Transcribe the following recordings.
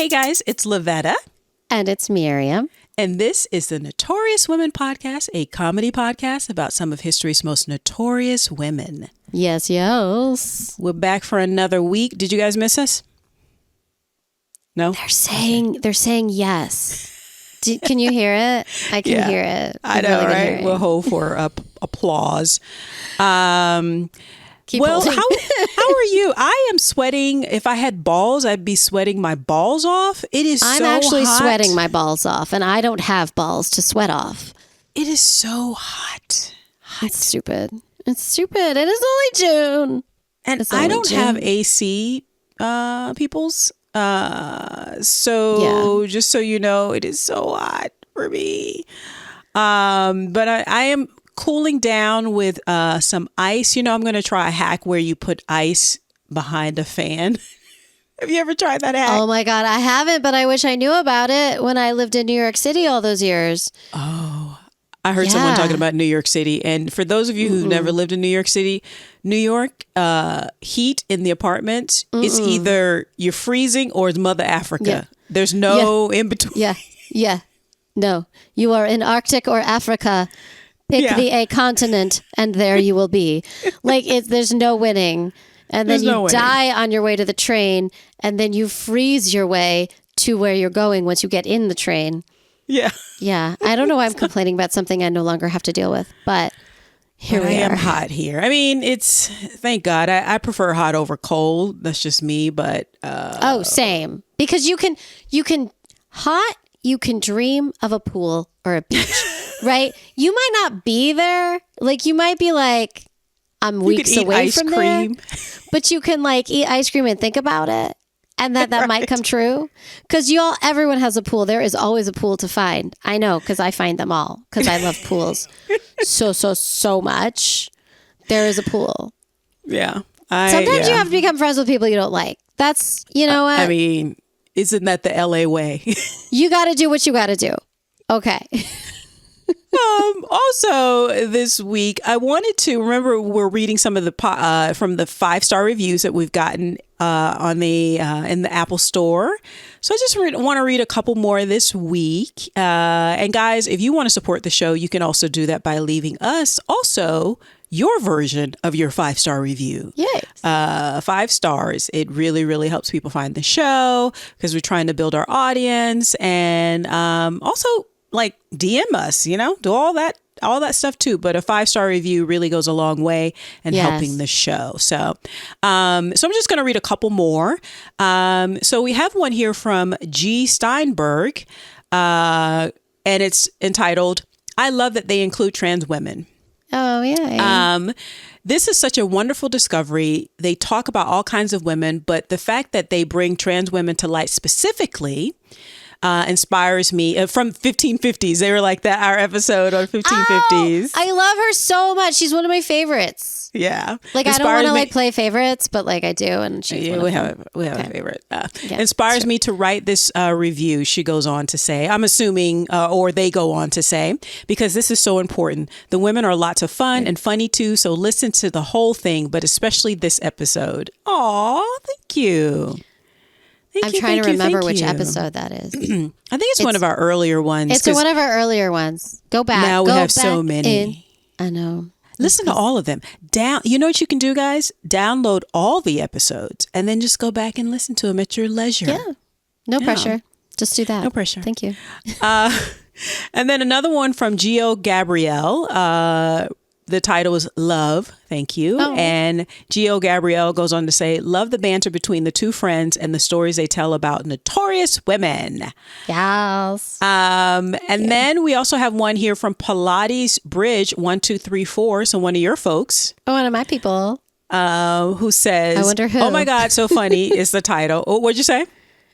Hey guys, it's Lavetta. And it's Miriam. And this is the Notorious Women Podcast, a comedy podcast about some of history's most notorious women. Yes, yes. We're back for another week. Did you guys miss us? No? They're saying yes. Can you hear it? I can hear it. I know, really right? We'll hold for applause. How are you? I am sweating. If I had balls, I'd be sweating my balls off. It is so hot. I'm actually sweating my balls off, and I don't have balls to sweat off. It is so hot. It's stupid. It's stupid. It is only June. And I don't have AC, peoples. Just so you know, it is so hot for me. But I am cooling down with some ice. You know, I'm going to try a hack where you put ice behind a fan. Have you ever tried that hack? Oh my God, I haven't, but I wish I knew about it when I lived in New York City all those years. Oh, I heard someone talking about New York City. And for those of you who've never lived in New York City, New York heat in the apartments is either you're freezing or it's Mother Africa. Yeah. There's no in between. Yeah. No, you are in Arctic or Africa. Pick a continent and there you will be. There's no winning. And then you die on your way to the train and then you freeze your way to where you're going once you get in the train. Yeah. Yeah. I don't know why I'm complaining about something I no longer have to deal with, but here we are. I am hot here. I mean, thank God. I prefer hot over cold. That's just me, but. Same. Because you can dream of a pool or a beach, right? You might not be there. You might be like, I'm weeks away from there. But you can eat ice cream and think about it. And that might come true. Because everyone has a pool. There is always a pool to find. I know, because I find them all. Because I love pools so much. There is a pool. Yeah. Sometimes you have to become friends with people you don't like. That's, you know what? I mean, isn't that the LA way? You got to do what you got to do. Okay. Also this week, I wanted to remember we're reading some of the from the 5-star reviews that we've gotten on the in the Apple Store. So I just want to read a couple more this week. And guys, if you want to support the show, you can also do that by leaving us also your version of your 5-star review. Yes. 5 stars. It really, really helps people find the show because we're trying to build our audience and also DM us, do all that stuff too. But a 5-star review really goes a long way in helping the show. So I'm just going to read a couple more. So we have one here from G. Steinberg, and it's entitled, "I love that they include trans women." Oh, yeah. This is such a wonderful discovery. They talk about all kinds of women, but the fact that they bring trans women to light specifically inspires me. From 1550s, they were like that. Our episode on 1550s. I love her so much. She's one of my favorites. Yeah, I don't want to play favorites, but I do, and she's we have a favorite. Inspires me to write this review. She goes on to say, I'm assuming, or they go on to say, because this is so important. The women are lots of fun and funny too. So listen to the whole thing, but especially this episode. Aw, thank you. I'm trying to remember which episode that is. I think it's one of our earlier ones. It's one of our earlier ones. Go back. Now we have so many. I know. Listen to all of them. You know what you can do, guys? Download all the episodes and then just go back and listen to them at your leisure. Yeah. No pressure. Just do that. No pressure. Thank you. And then another one from Gio Gabrielle. The title is Love. Thank you. Oh. And Gio Gabrielle goes on to say, love the banter between the two friends and the stories they tell about notorious women. Yes. Then we also have one here from Pilates Bridge 1234. So one of your folks. Oh, one of my people. Who says, I wonder who. Oh my God, so funny is the title. Oh, what'd you say?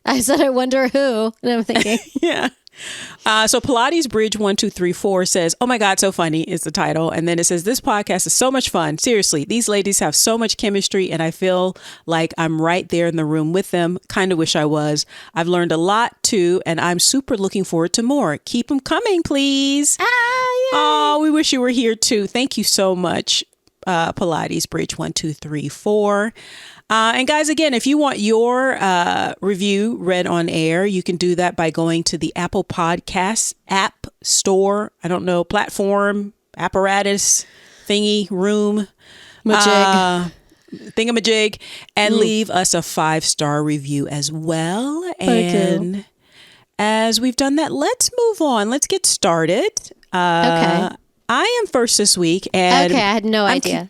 I said, I wonder who. And I'm thinking. Yeah. So Pilates Bridge 1234 says, oh my God, so funny is the title. And then it says, this podcast is so much fun. Seriously, these ladies have so much chemistry and I feel like I'm right there in the room with them. Kind of wish I was. I've learned a lot too. And I'm super looking forward to more. Keep them coming, please. Yeah. Oh, we wish you were here too. Thank you so much. Pilates Bridge 1, 2, 3, 4. And guys, again, if you want your review read on air, you can do that by going to the Apple Podcasts app store. I don't know, platform, apparatus, thingy, room, thingamajig, and leave us a 5-star review as well. And as we've done that, let's move on. Let's get started. Okay. I am first this week. And I had no idea.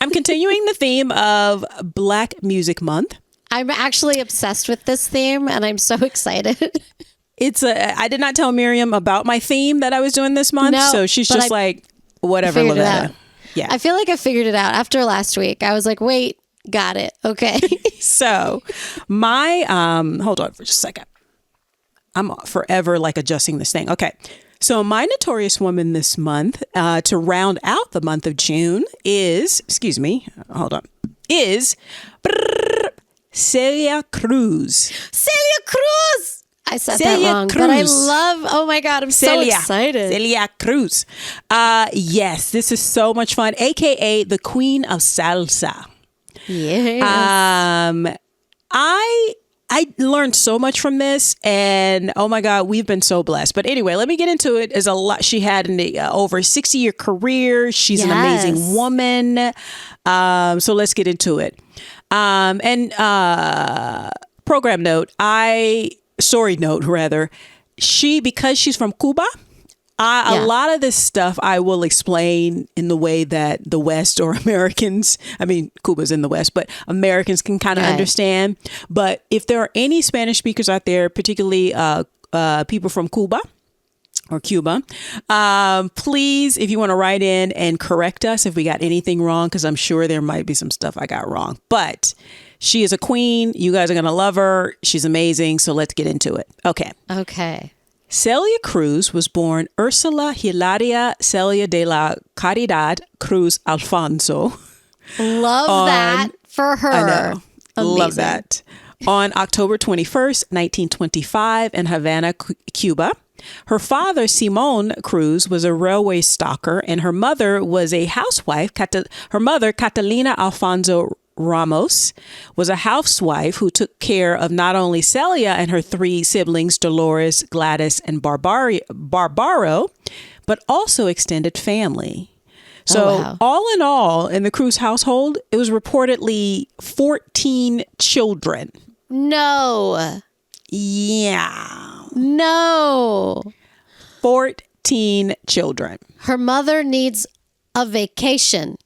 I'm continuing the theme of Black Music Month. I'm actually obsessed with this theme, and I'm so excited. I did not tell Miriam about my theme that I was doing this month, so she's just like, whatever, Lavetta. Yeah. I feel like I figured it out after last week. I was like, wait, got it. Okay. So my, hold on for just a second. I'm forever like adjusting this thing. Okay. So my Notorious woman this month, to round out the month of June is Celia Cruz. Celia Cruz! I said that wrong, but I love, oh my God, I'm so excited. Celia Cruz. Yes, this is so much fun, AKA the Queen of Salsa. Yes. I learned so much from this, and oh my God, we've been so blessed. But anyway, let me get into it. There's a lot she had in the over 60-year career. She's an amazing woman. So let's get into it. Program note, because she's from Cuba, a lot of this stuff I will explain in the way that the West or Americans, I mean, Cuba's in the West, but Americans can kind of understand. But if there are any Spanish speakers out there, particularly people from Cuba, please, if you want to write in and correct us if we got anything wrong, because I'm sure there might be some stuff I got wrong. But she is a queen. You guys are going to love her. She's amazing. So let's get into it. Okay. Celia Cruz was born Ursula Hilaria Celia de la Caridad Cruz Alfonso. Love that for her. I know. Amazing. Love that. On October 21st, 1925 in Havana, Cuba. Her father, Simon Cruz, was a railway stalker, and her mother was a housewife. Her mother, Catalina Alfonso Ramos, was a housewife who took care of not only Celia and her 3 siblings, Dolores, Gladys, and Barbaro, but also extended family. So all in all, in the Cruz household, it was reportedly 14 children. No. Yeah. No. 14 children. Her mother needs a vacation.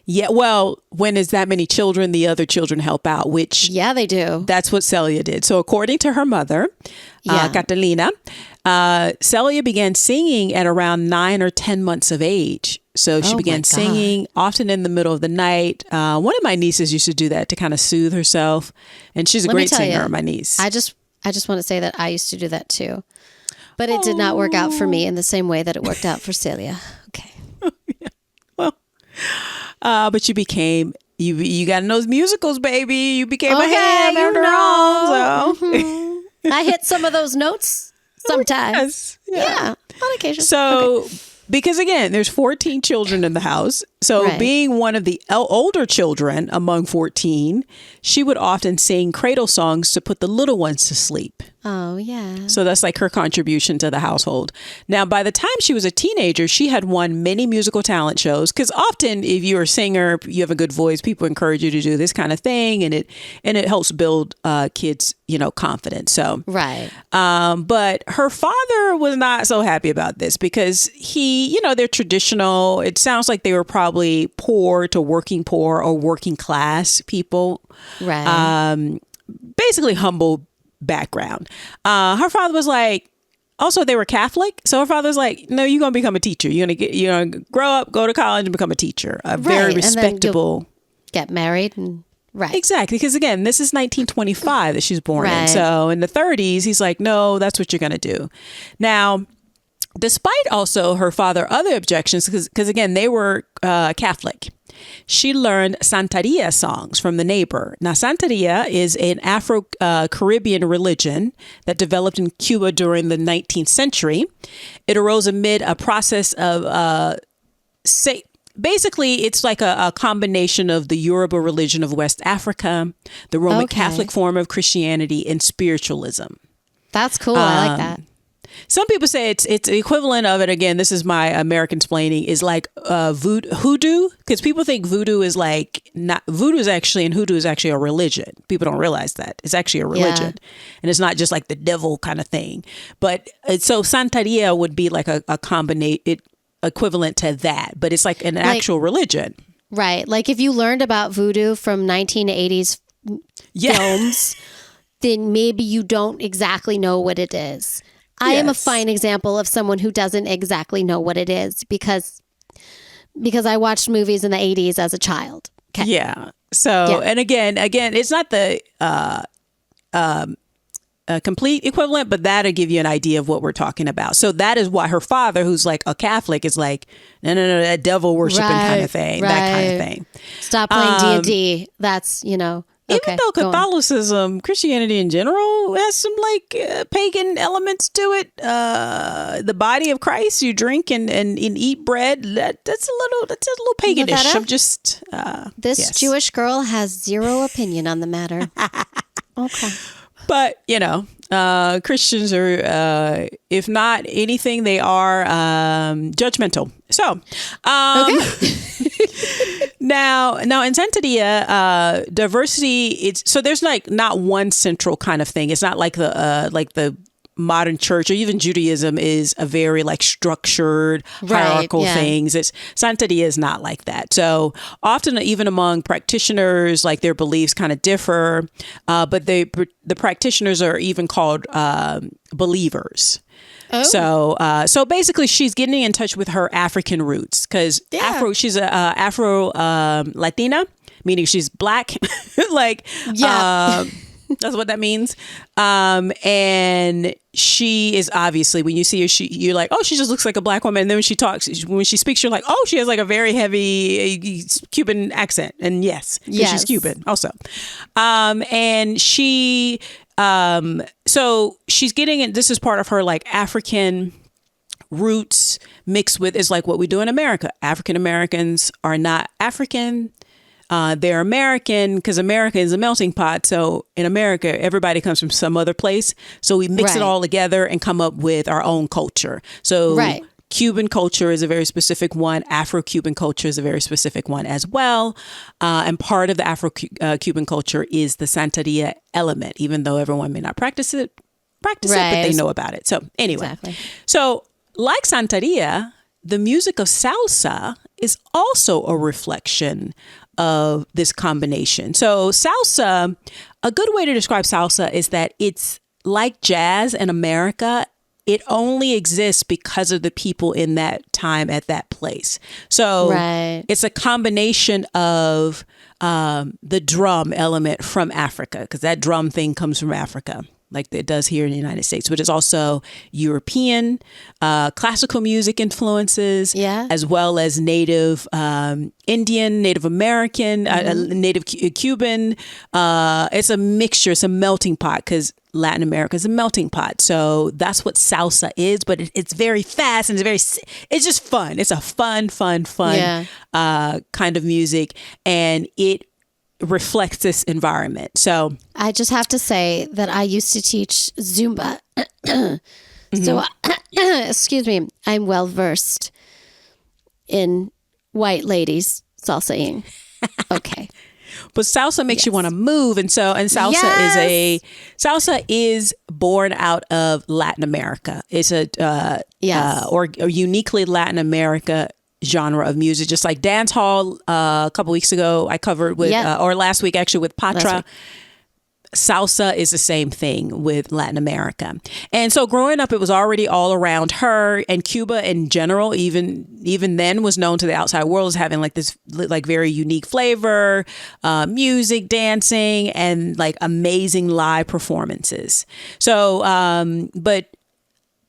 Yeah, well, when there's that many children, the other children help out, which... Yeah, they do. That's what Celia did. So according to her mother, Catalina, Celia began singing at around 9 or 10 months of age. So she began singing often in the middle of the night. One of my nieces used to do that to kind of soothe herself. And she's a great singer, my niece. I just want to say that I used to do that too. But it did not work out for me in the same way that it worked out for Celia. Okay. Well... but you became, you got in those musicals, baby. You became a hand after all. So. I hit some of those notes sometimes. Yeah, on occasion. So, because again, there's 14 children in the house. So being one of the older children among 14, she would often sing cradle songs to put the little ones to sleep. Oh, yeah. So that's like her contribution to the household. Now, by the time she was a teenager, she had won many musical talent shows, because often if you're a singer, you have a good voice, people encourage you to do this kind of thing, and it helps build kids, confidence. So but her father was not so happy about this, because they're traditional. It sounds like they were probably poor to working poor or working class people. Right. Basically humble background. Her father was like, also they were Catholic, so her father was like, no, you're gonna become a teacher. You're gonna grow up, go to college, and become a teacher. Very respectable. Get married and exactly, because again, this is 1925 that she's born in. So in the 30s, he's like, no, that's what you're gonna do. Now, despite also her father other objections, because again, they were Catholic, she learned Santeria songs from the neighbor. Now, Santeria is an Afro-Caribbean religion that developed in Cuba during the 19th century. It arose amid a process of basically, it's like a combination of the Yoruba religion of West Africa, the Roman Catholic form of Christianity, and spiritualism. That's cool. I like that. Some people say it's the equivalent of it. Again, this is my American explaining, is like hoodoo, because people think voodoo is like not voodoo is actually, and hoodoo is actually a religion. People don't realize that it's actually a religion, and it's not just like the devil kind of thing. But so Santeria would be like a combination equivalent to that, but it's like an actual religion, right? Like if you learned about voodoo from 1980s films, then maybe you don't exactly know what it is. I am a fine example of someone who doesn't exactly know what it is because I watched movies in the 80s as a child. Okay. Yeah. So, and again, it's not the complete equivalent, but that'll give you an idea of what we're talking about. So that is why her father, who's like a Catholic, is like, no, that devil worshiping kind of thing, that kind of thing. Stop playing D&D. That's, Even though Catholicism, Christianity in general, has some like pagan elements to it. The body of Christ, you drink and eat bread. That's a little paganish. I'm just this Jewish girl has zero opinion on the matter. Okay, but Christians are, if not anything, they are judgmental. So, Now in Santeria, diversity, there's like not one central kind of thing. It's not like the modern church or even Judaism is a very like structured hierarchical things. Santeria is not like that. So often even among practitioners, like their beliefs kind of differ, but the practitioners are even called believers. Oh. So basically she's getting in touch with her African roots because she's a Afro Latina, meaning she's black. That's what that means. And she is obviously, when you see her, you're like, oh, she just looks like a black woman. And then when she speaks, you're like, oh, she has like a very heavy Cuban accent. And yes, she's Cuban also. And she, so she's getting it. This is part of her like African roots mixed with, is like what we do in America. African Americans are not African. They're American because America is a melting pot. So in America, everybody comes from some other place. So we mix it all together and come up with our own culture. So Cuban culture is a very specific one. Afro-Cuban culture is a very specific one as well. And part of the Afro-Cuban culture is the Santeria element, even though everyone may not practice it, but they know about it. So anyway, so like Santeria, the music of salsa is also a reflection of this combination. So salsa, a good way to describe salsa is that it's like jazz in America. It only exists because of the people in that time at that place. So it's a combination of the drum element from Africa, because that drum thing comes from Africa, like it does here in the United States, but it's also European, classical music influences, as well as Native Indian, Native American, Native Cuban. It's a mixture, it's a melting pot, because Latin America is a melting pot. So that's what salsa is, but it's very fast and it's just fun. It's a fun kind of music, and it reflects this environment. So I just have to say that I used to teach Zumba. So excuse me, I'm well versed in white ladies salsaing. Okay. But salsa makes you want to move, and salsa is born out of Latin America. It's or uniquely Latin America genre of music, just like dance hall. A couple weeks ago, I covered with, or last week actually, with Patra. Salsa is the same thing with Latin America. And so growing up, it was already all around her, and Cuba in general, even then, was known to the outside world as having like this like very unique flavor, music, dancing, and like amazing live performances. So, but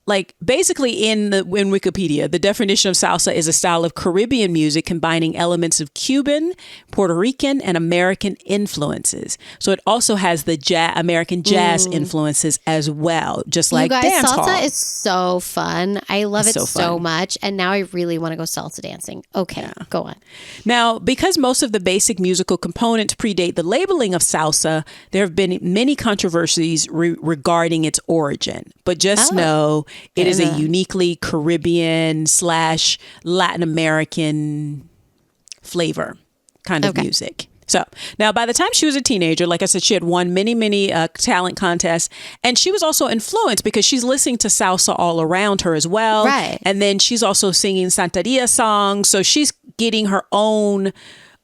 like basically in Wikipedia, the definition of salsa is a style of Caribbean music combining elements of Cuban, Puerto Rican, and American influences. So it also has the American jazz influences as well, just like dance hall. Salsa is so fun. I love it so much. And now I really want to go salsa dancing. Okay, go on. Now, because most of the basic musical components predate the labeling of salsa, there have been many controversies regarding its origin. But just know it is a uniquely Caribbean / Latin American flavor kind of music. So now by the time she was a teenager, like I said, she had won many talent contests. And she was also influenced because she's listening to salsa all around her as well. Right. And then she's also singing Santeria songs. So she's getting her own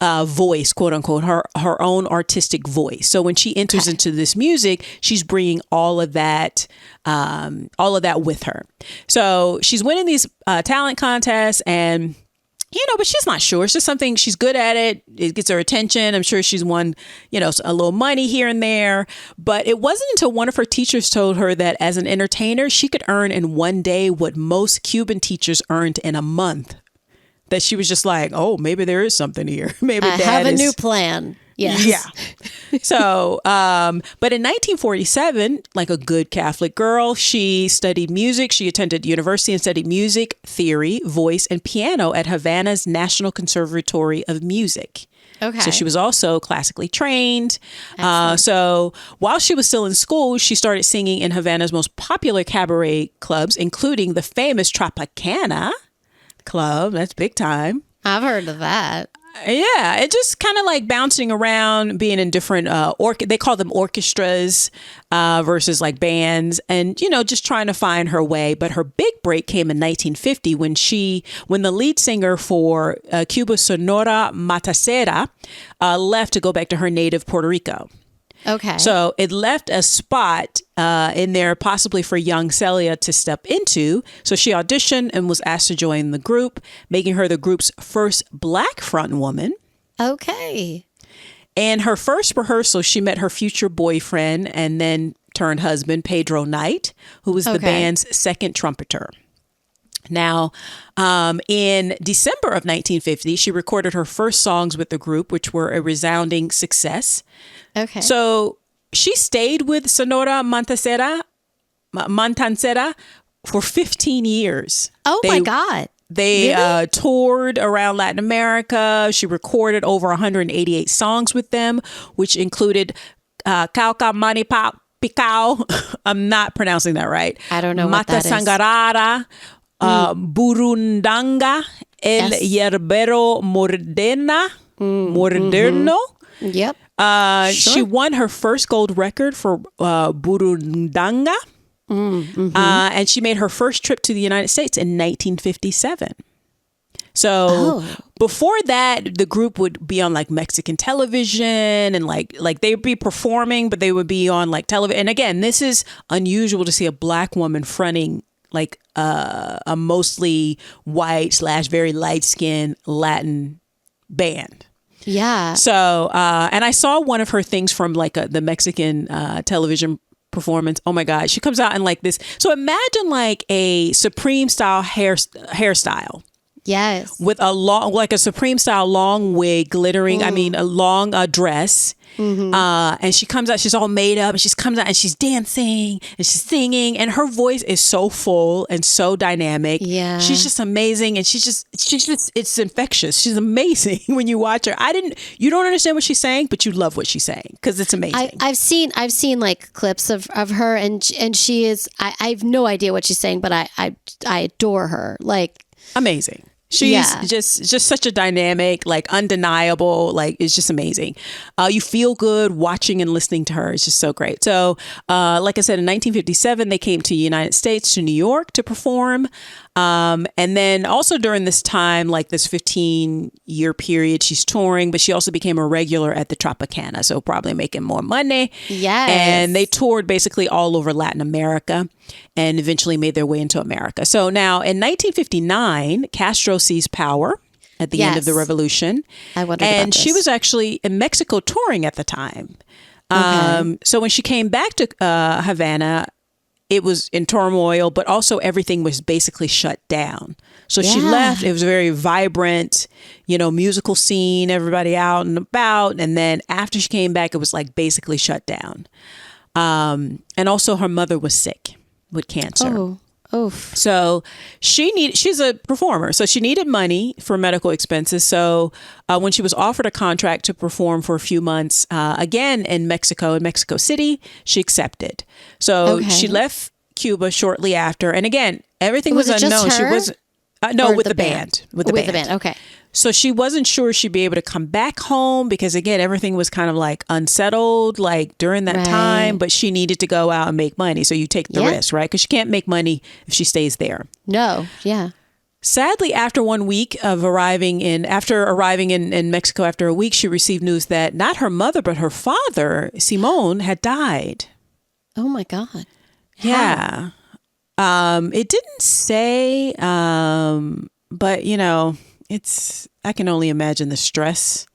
voice, quote unquote, her own artistic voice. So when she enters into this music, she's bringing all of that with her. So she's winning these talent contests, and but she's not sure. It's just something, she's good at it. It gets her attention. I'm sure she's won, a little money here and there. But it wasn't until one of her teachers told her that as an entertainer, she could earn in one day what most Cuban teachers earned in a month, that she was just like, oh, maybe there is something here. Maybe I have a new plan. Yes. Yeah. So, but in 1947, like a good Catholic girl, she studied music. She attended university and studied music, theory, voice, and piano at Havana's National Conservatory of Music. Okay. So she was also classically trained. So while she was still in school, she started singing in Havana's most popular cabaret clubs, including the famous Tropicana Club. That's big time. I've heard of that. Yeah, it just kind of like bouncing around, being in different they call them orchestras versus like bands, and just trying to find her way. But her big break came in 1950 when the lead singer for Cuba Sonora Matancera left to go back to her native Puerto Rico. Okay. So it left a spot in there possibly for young Celia to step into. So she auditioned and was asked to join the group, making her the group's first Black front woman. Okay. And her first rehearsal, she met her future boyfriend and then turned husband, Pedro Knight, who was the band's second trumpeter. Now, in December of 1950, she recorded her first songs with the group, which were a resounding success. Okay. So she stayed with Sonora Matancera for 15 years. Oh, my God. They really? Toured around Latin America. She recorded over 188 songs with them, which included Cauca Mani Picao. I'm not pronouncing that right. I don't know what Mata that is. Sangarara. Burundanga, El Yerbero Moderno. Yep. She won her first gold record for Burundanga. And she made her first trip to the United States in 1957. So before that, the group would be on like Mexican television and like they'd be performing, but they would be on like television. And again, this is unusual to see a Black woman fronting like a mostly white / very light skinned Latin band. Yeah. So, and I saw one of her things from like the Mexican television performance. Oh my God. She comes out in like this. So imagine like a Supreme style hairstyle. Yes. With a long, like a Supreme style long wig, glittering, a long dress. And she comes out, she's all made up, and she comes out and she's dancing and she's singing, and her voice is so full and so dynamic. Yeah. She's just amazing, and she's just it's infectious. She's amazing when you watch her. You don't understand what she's saying, but you love what she's saying because it's amazing. I've seen like clips of her, and she is, I have no idea what she's saying, but I adore her. Like, amazing. She's just such a dynamic, like undeniable, like it's just amazing. You feel good watching and listening to her. It's just so great. So, like I said, in 1957, they came to the United States, to New York to perform. And then also during this time, like this 15-year period, she's touring, but she also became a regular at the Tropicana. So probably making more money. Yes. And they toured basically all over Latin America and eventually made their way into America. So now in 1959, Castro seized power at the end of the revolution. I wondered about and this. she was actually in Mexico touring at the time. Okay. So when she came back to Havana, it was in turmoil, but also everything was basically shut down. So she left. It was a very vibrant, musical scene, everybody out and about. And then after she came back, it was like basically shut down. And also her mother was sick with cancer. So she's a performer. So she needed money for medical expenses. So when she was offered a contract to perform for a few months, again in Mexico City, she accepted. So she left Cuba shortly after. And again, everything was unknown. She was with the band. With the band. Okay. So she wasn't sure she'd be able to come back home because, again, everything was kind of like unsettled like during that time. But she needed to go out and make money. So you take the risk, right? Because she can't make money if she stays there. No. Yeah. Sadly, after 1 week of arriving in Mexico, after a week, she received news that not her mother, but her father, Simon, had died. Oh, my God. Yeah. It didn't say, but, I can only imagine the stress,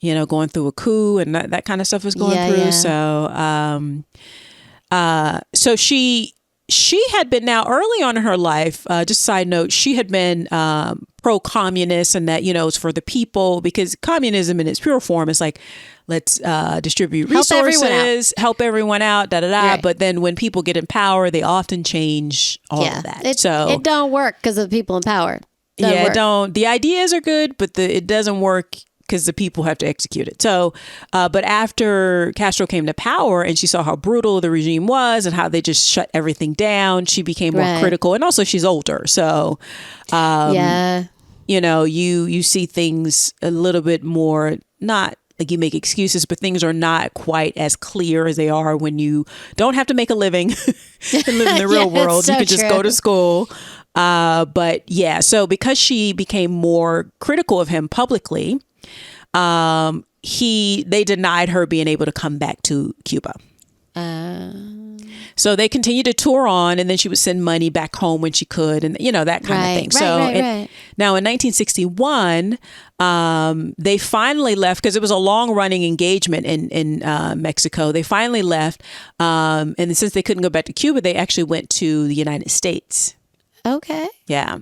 going through a coup and that kind of stuff was going through. Yeah. So she had been, now early on in her life, just a side note, she had been pro-communist, and that, it's for the people, because communism in its pure form is like, let's distribute resources, help everyone out, Right. But then when people get in power, they often change all of that. It don't work because of the people in power. The ideas are good, but it doesn't work because the people have to execute it. So, but after Castro came to power and she saw how brutal the regime was and how they just shut everything down, she became more critical. And also she's older. So, you see things a little bit more, not like you make excuses, but things are not quite as clear as they are when you don't have to make a living and live in the real world. So you could just go to school. So because she became more critical of him publicly, they denied her being able to come back to Cuba. So they continued to tour on, and then she would send money back home when she could, and that kind of thing. Now in 1961, they finally left because it was a long-running engagement in Mexico. They finally left, and since they couldn't go back to Cuba, they actually went to the United States. Okay. Yeah.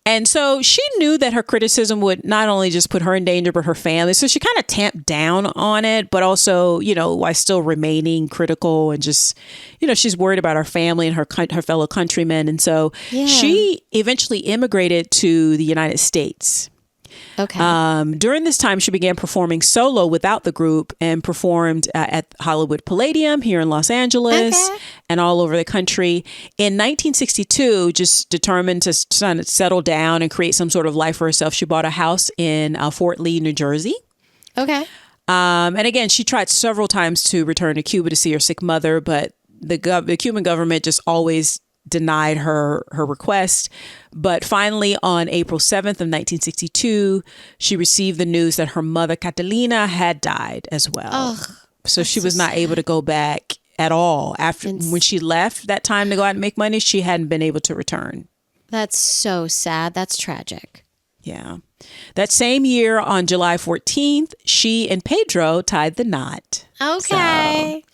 And so she knew that her criticism would not only just put her in danger, but her family. So she kind of tamped down on it, but also, while still remaining critical and just, she's worried about her family and her fellow countrymen. And so she eventually immigrated to the United States. Okay. During this time, she began performing solo without the group and performed at Hollywood Palladium here in Los Angeles and all over the country. In 1962, just determined to settle down and create some sort of life for herself, she bought a house in Fort Lee, New Jersey. Okay. And again, she tried several times to return to Cuba to see her sick mother, but the Cuban government just always denied her request. But finally, on April 7th of 1962, she received the news that her mother, Catalina, had died as well. So she was not able to go back at all. When she left that time to go out and make money, she hadn't been able to return. That's so sad. That's tragic. Yeah. That same year, on July 14th, she and Pedro tied the knot. Okay.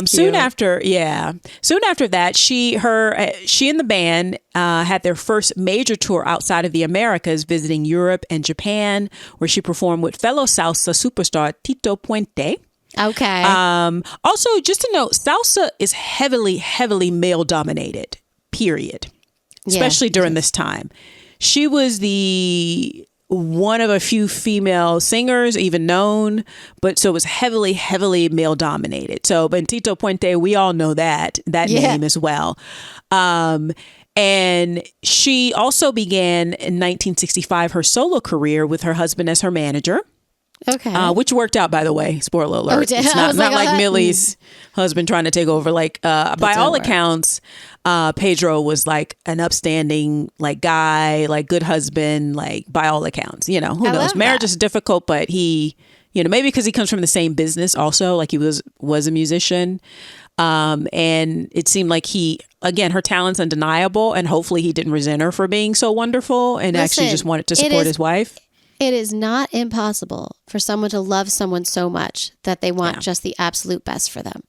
Soon after that, she and the band had their first major tour outside of the Americas, visiting Europe and Japan, where she performed with fellow salsa superstar Tito Puente. Okay. Also, just to note, salsa is heavily, heavily male dominated, period. Especially during this time. She was one of a few female singers even known, but so it was heavily, heavily male dominated. So, but Tito Puente, we all know that name as well. And she also began in 1965 her solo career with her husband as her manager. Okay. Which worked out, by the way. Spoiler alert. It's not like Millie's husband trying to take over. Like, by all accounts, Pedro was like an upstanding like guy, like good husband, like by all accounts. Who knows? Marriage is difficult, but he, maybe because he comes from the same business also, like he was a musician. And it seemed like her talent's undeniable, and hopefully he didn't resent her for being so wonderful and actually just wanted to support his wife. It is not impossible for someone to love someone so much that they want just the absolute best for them.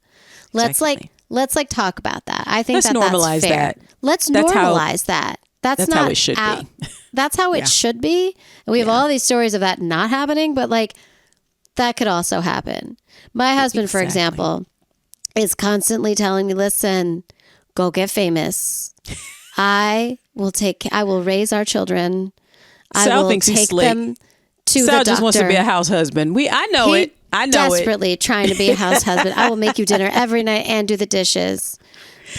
Let's Let's like talk about that. I think let's normalize that's fair. that. Let's normalize that. That's not how it should be. That's how it should be. And we have all these stories of that not happening, but like that could also happen. My husband, for example, is constantly telling me, listen, go get famous. I will raise our children. I will take them to the doctor. Sal just wants to be a house husband. I know it. Desperately trying to be a house husband. I will make you dinner every night and do the dishes.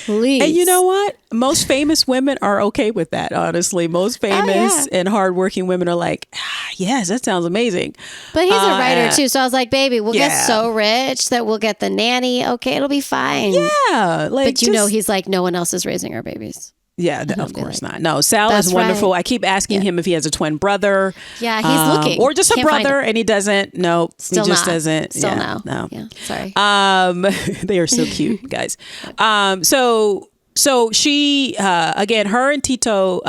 Please. And you know what? Most famous women are okay with that, honestly. Most famous and hardworking women are like, yes, that sounds amazing. But he's a writer too. So I was like, baby, we'll get so rich that we'll get the nanny. Okay, it'll be fine. Yeah. But you know, he's like, no one else is raising our babies. Yeah, of course not. No, Sal is wonderful. Right. I keep asking him if he has a twin brother. Yeah, he's looking. Or just a brother, and he doesn't. No, Still he just not. doesn't. Still no. Yeah, sorry. They are so cute, guys. So she, again, her and Tito,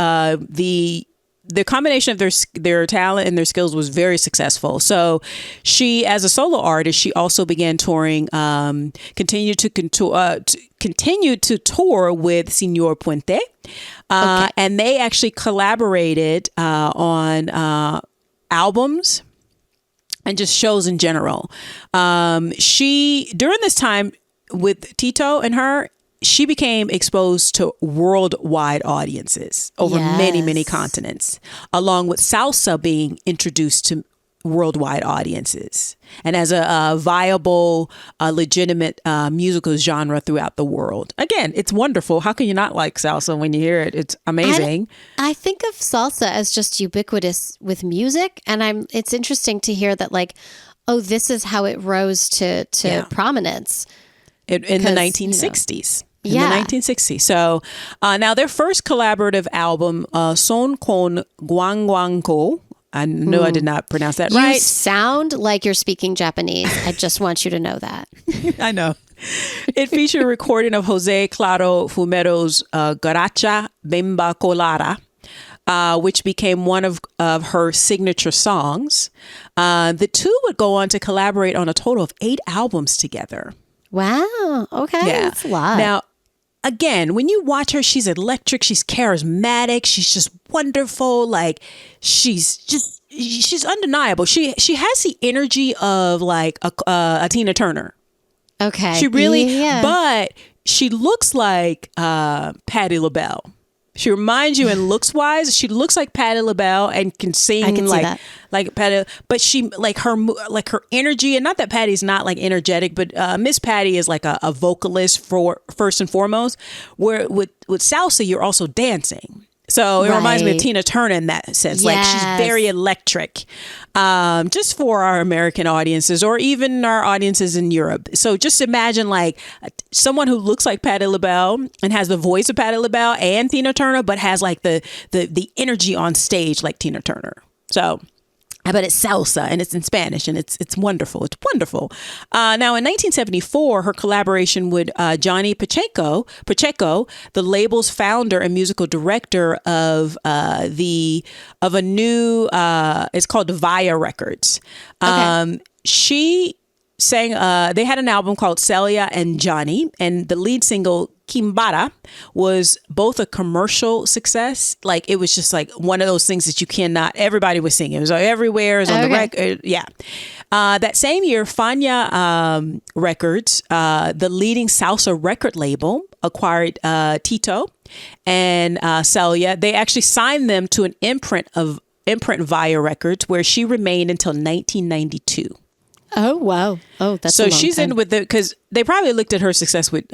the combination of their talent and their skills was very successful. So she, as a solo artist, she also began touring, continued to tour with Senor Puente. And they actually collaborated on albums and just shows in general. During this time with Tito and her, she became exposed to worldwide audiences over many, many continents, along with salsa being introduced to worldwide audiences and as a viable, legitimate musical genre throughout the world. Again, it's wonderful. How can you not like salsa when you hear it? It's amazing. I think of salsa as just ubiquitous with music. And it's interesting to hear that like, oh, this is how it rose to prominence. In the 1960s. In the 1960s. So now their first collaborative album, Son con Guanguanco. I know I did not pronounce that right. You sound like you're speaking Japanese. I just want you to know that. I know. It featured a recording of Jose Claro Fumero's Garacha Bemba Colada, which became one of her signature songs. The two would go on to collaborate on a total of 8 albums together. Wow. Okay. Yeah. That's a lot. Now, again, when you watch her, she's electric. She's charismatic. She's just wonderful. Like she's undeniable. She has the energy of like a Tina Turner. Okay. She really, but she looks like Patti LaBelle. She reminds you in looks wise, she looks like Patti LaBelle and can sing like Patti, but she like her energy, and not that Patty's not like energetic, but Miss Patti is like a vocalist for first and foremost, where with salsa you're also dancing. So it reminds me of Tina Turner in that sense. Like she's very electric, just for our American audiences or even our audiences in Europe. So just imagine like someone who looks like Patti LaBelle and has the voice of Patti LaBelle and Tina Turner, but has like the energy on stage like Tina Turner. So, but it's salsa and it's in Spanish and it's wonderful. It's wonderful. Now in 1974, her collaboration with Johnny Pacheco, the label's founder and musical director of a new, it's called Via Records. She sang, they had an album called Celia and Johnny, and the lead single Kimbara was both a commercial success. Like it was just like one of those things that everybody was singing. It was everywhere. It was on the record. Yeah. That same year, Fania Records, the leading salsa record label, acquired Tito and Celia. They actually signed them to an imprint Via Records, where she remained until 1992. Oh, wow. Oh, that's so she's time. in with because they probably looked at her success with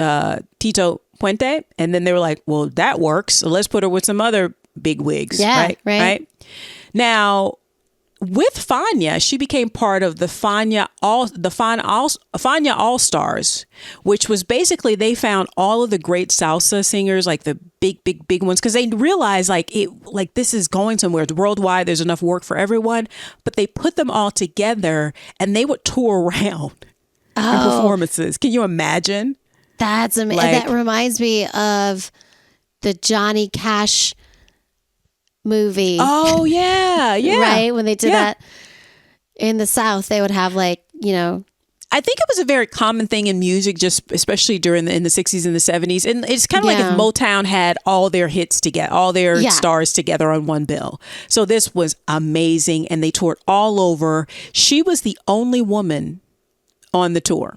Tito Puente, and then they were like, well, that works. So let's put her with some other big wigs. Yeah, right. Now, with Fania, she became part of the Fania All Stars, which was basically they found all of the great salsa singers, like the big ones, because they realized like this is going somewhere. It's worldwide. There's enough work for everyone, but they put them all together and they would tour around in performances. Can you imagine? That's amazing. That reminds me of the Johnny Cash movie. Oh yeah. Right, when they did that in the South, they would have like I think it was a very common thing in music, just especially in the 60s and the 70s. And it's kind of like if Motown had all their hits together, all their stars together on one bill. So this was amazing. And they toured all over. She was the only woman on the tour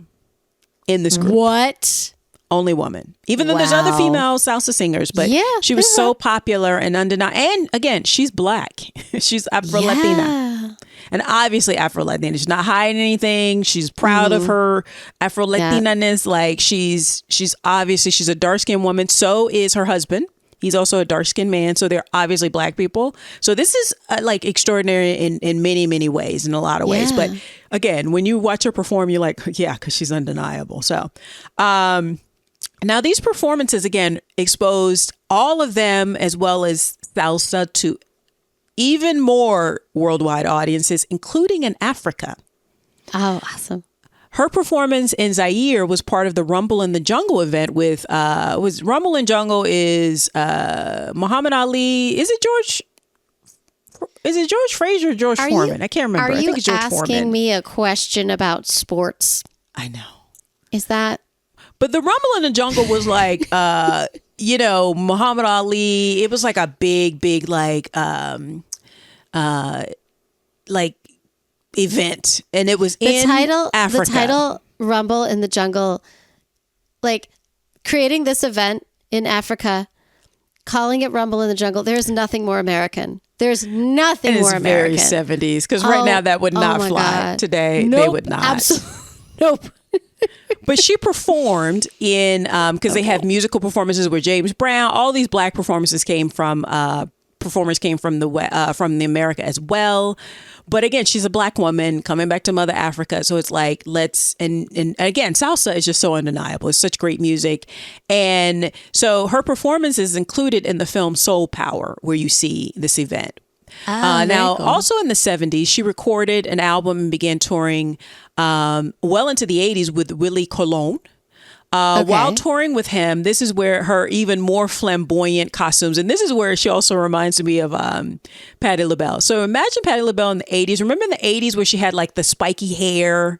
in this group. What? Only woman. Even though there's other female salsa singers, but she was so popular and undeniable. And again, she's black. She's Afro-Latina. And obviously Afro-Latina. She's not hiding anything. She's proud of her Afro-Latina-ness. Like she's obviously, she's a dark-skinned woman. So is her husband. He's also a dark-skinned man. So they're obviously black people. So this is like extraordinary in many, many ways, in a lot of ways. But again, when you watch her perform, you're like, yeah, because she's undeniable. So now these performances, again, exposed all of them as well as salsa to even more worldwide audiences, including in Africa. Oh, awesome. Her performance in Zaire was part of the Rumble in the Jungle event with, was Rumble in Jungle is Muhammad Ali. Is it George Fraser or George Foreman? I can't remember. I think it's George Foreman. Are you asking me a question about sports? I know. Is that? But the Rumble in the Jungle was like, Muhammad Ali. It was like a big, like event, and it was in Africa. The title Rumble in the Jungle, like creating this event in Africa, calling it Rumble in the Jungle. There's nothing more American. There's nothing more American. It's very 70s, because right now that would not fly. God. Today, they would not. Absolutely. Nope. But she performed in, because they have musical performances where James Brown, all these black performers came from the America as well. But again, she's a black woman coming back to Mother Africa. So it's like, and again, salsa is just so undeniable. It's such great music. And so her performance is included in the film Soul Power, where you see this event. Now, cool. Also in the 70s, she recorded an album and began touring well into the 80s with Willie Colon. While touring with him, this is where her even more flamboyant costumes, and this is where she also reminds me of Patti LaBelle. So imagine Patti LaBelle in the 80s. Remember in the 80s where she had like the spiky hair?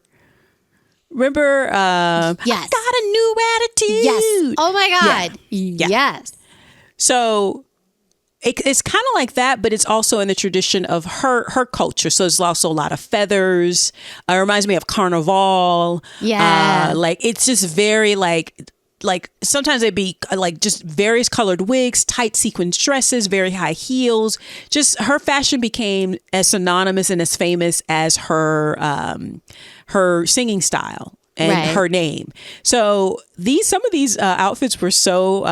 Remember? Yes. I got a new attitude. Yes. Oh my God. Yeah. Yes. So it's kind of like that, but it's also in the tradition of her culture. So there's also a lot of feathers. It reminds me of Carnival. Yeah. Like it's just very like sometimes they'd be like just various colored wigs, tight sequin dresses, very high heels. Just her fashion became as synonymous and as famous as her singing style and her name. So some of these outfits were so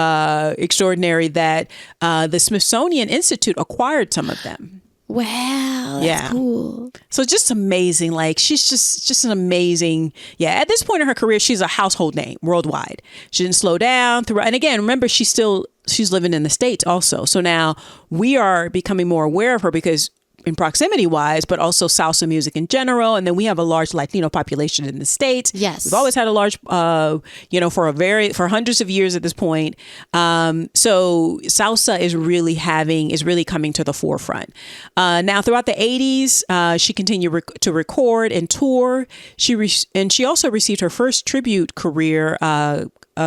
extraordinary that the Smithsonian Institute acquired some of them. Wow, that's cool. So just amazing. Like she's just an amazing. Yeah, at this point in her career, she's a household name worldwide. She didn't slow down throughout. And again, remember, she's living in the States also. So now we are becoming more aware of her because in proximity wise, but also salsa music in general. And then we have a large Latino population in the States. Yes. We've always had a large, for hundreds of years at this point. So salsa is really coming to the forefront. Now throughout the 80s, she continued to record and tour. She also received her first tribute career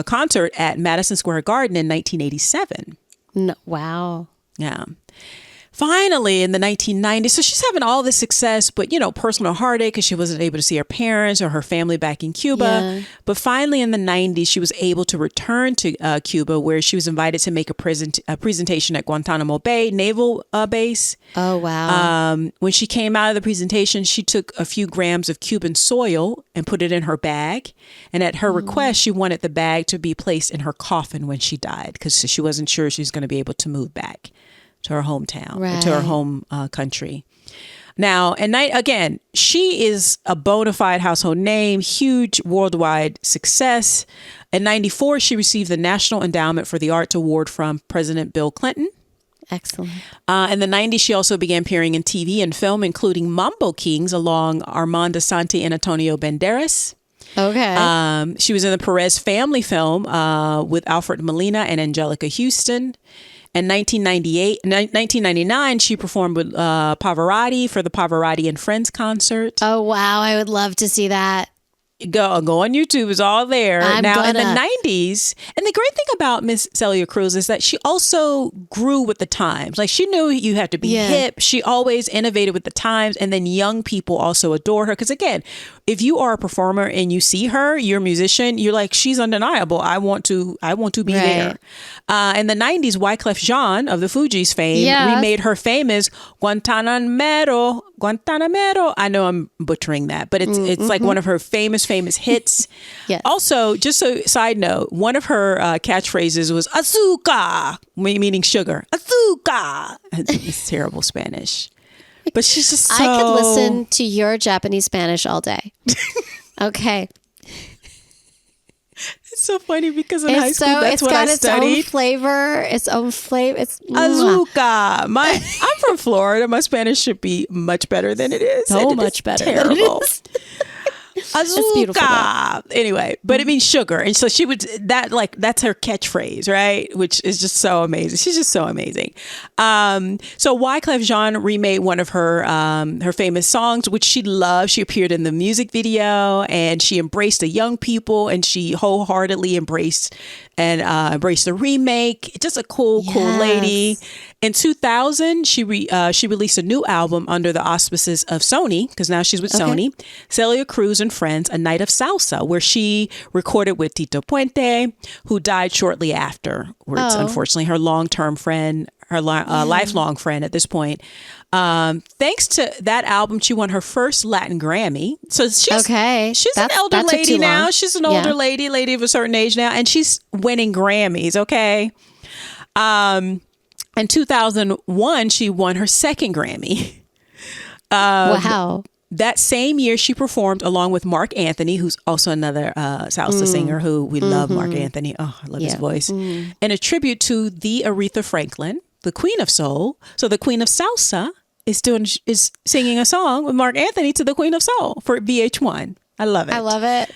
concert at Madison Square Garden in 1987. No, wow. Yeah. Finally, in the 1990s, so she's having all this success, but, personal heartache because she wasn't able to see her parents or her family back in Cuba. Yeah. But finally, in the 90s, she was able to return to Cuba, where she was invited to make a presentation at Guantanamo Bay Naval Base. Oh, wow. When she came out of the presentation, she took a few grams of Cuban soil and put it in her bag. And at her request, she wanted the bag to be placed in her coffin when she died because she wasn't sure she was going to be able to move back to her hometown, or to her home country. Now, and again, she is a bona fide household name, huge worldwide success. In 94, she received the National Endowment for the Arts Award from President Bill Clinton. Excellent. In the 90s, she also began appearing in TV and film, including Mambo Kings along Armand Asante and Antonio Banderas. Okay. She was in the Perez family film with Alfred Molina and Angelica Houston. In 1999, she performed with Pavarotti for the Pavarotti and Friends concert. Oh, wow. I would love to see that. Go on YouTube. It's all there. In the 90s. And the great thing about Miss Celia Cruz is that she also grew with the times. Like, she knew you had to be hip. She always innovated with the times. And then young people also adore her. Because again, if you are a performer and you see her, you're a musician, you're like, she's undeniable. I want to be there. In the 90s, Wyclef Jean of the Fugees fame remade her famous Guantanamero. I know I'm butchering that, but it's like one of her famous hits. Yes. Also, just a side note, one of her catchphrases was Azúcar, meaning sugar. Azúcar. It's terrible Spanish. But she's just so... I could listen to your Japanese Spanish all day. Okay. It's so funny because in high school, that's what I studied. It's got its own flavor. It's Azúcar. I'm from Florida. My Spanish should be much better than it is. So much better. Terrible. Azúcar. Anyway, but it means sugar. And so she would, that's her catchphrase, right? Which is just so amazing. She's just so amazing. So Wyclef Jean remade one of her famous songs, which she loved. She appeared in the music video and she embraced the young people and she wholeheartedly embraced the remake. Just a cool lady. In 2000, she released a new album under the auspices of Sony, because now she's with Sony, Celia Cruz and Friends, A Night of Salsa, where she recorded with Tito Puente, who died shortly after. It's unfortunately her long-term friend, her lifelong friend at this point. Thanks to that album, she won her first Latin Grammy. So she's an elder lady now. She's an older lady of a certain age now, and she's winning Grammys. Okay. In 2001, she won her second Grammy. Wow. That same year, she performed along with Mark Anthony, who's also another salsa singer who we love. Mark Anthony. Oh, I love his voice. In a tribute to the Aretha Franklin, the Queen of Soul. So the Queen of Salsa is singing a song with Mark Anthony to the Queen of Soul for VH1. I love it. I love it.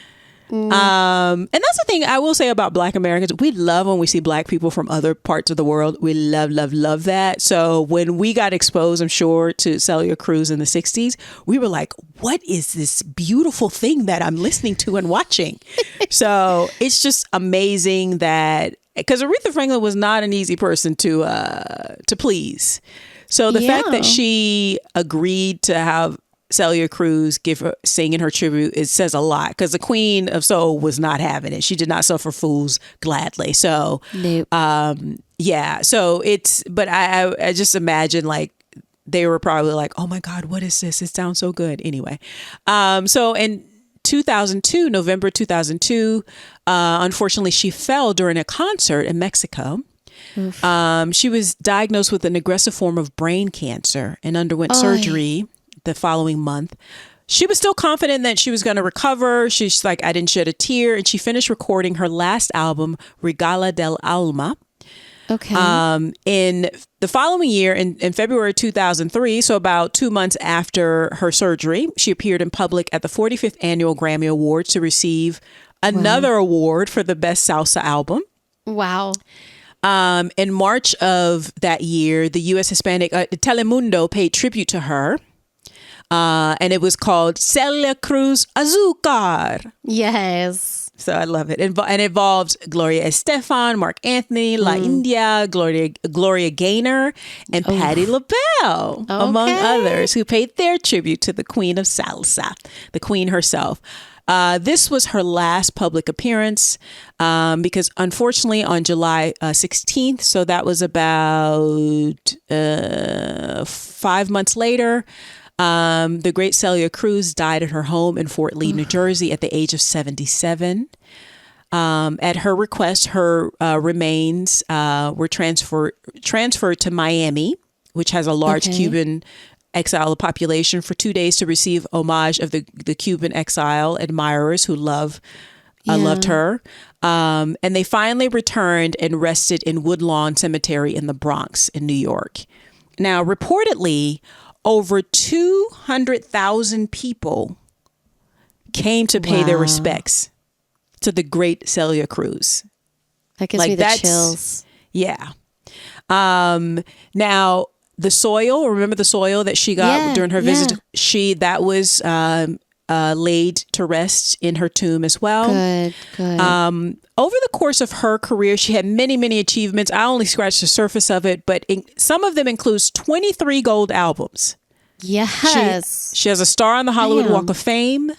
And that's the thing I will say about Black Americans. We love when we see Black people from other parts of the world. We love that. So when we got exposed, I'm sure, to Celia Cruz in the 60s, we were like, what is this beautiful thing that I'm listening to and watching? So it's just amazing that, because Aretha Franklin was not an easy person to please. So the fact that she agreed to have Celia Cruz sing in her tribute, it says a lot, because the Queen of Soul was not having it. She did not suffer fools gladly. So, nope. So but I just imagine like they were probably like, oh my God, what is this? It sounds so good. Anyway. So in November 2002, unfortunately, she fell during a concert in Mexico. She was diagnosed with an aggressive form of brain cancer and underwent surgery the following month. She was still confident that she was going to recover. She's like, I didn't shed a tear. And she finished recording her last album, Regala del Alma. Okay. In the following year, in February 2003, so about 2 months after her surgery, she appeared in public at the 45th Annual Grammy Awards to receive another award for the Best Salsa Album. Wow. In March of that year, the U.S. Hispanic Telemundo paid tribute to her. And it was called Celia Cruz Azúcar. Yes. So I love it. And it involved Gloria Estefan, Mark Anthony, La India, Gloria Gaynor, and Patti LaBelle, among others, who paid their tribute to the Queen of Salsa, the Queen herself. This was her last public appearance because unfortunately on July 16th, so that was about 5 months later, the great Celia Cruz died at her home in Fort Lee, New Jersey at the age of 77. At her request, her remains were transferred to Miami, which has a large Cuban exile population, for 2 days to receive homage of the Cuban exile admirers who loved her. And they finally returned and rested in Woodlawn Cemetery in the Bronx in New York. Now, reportedly, over 200,000 people came to pay their respects to the great Celia Cruz. That gives me the chills. Yeah. Now, the soil, remember the soil that she got during her visit? That was laid to rest in her tomb as well. Good. Over the course of her career, she had many, many achievements. I only scratched the surface of it, but some of them includes 23 gold albums. Yes. She has a star on the Hollywood Walk of Fame.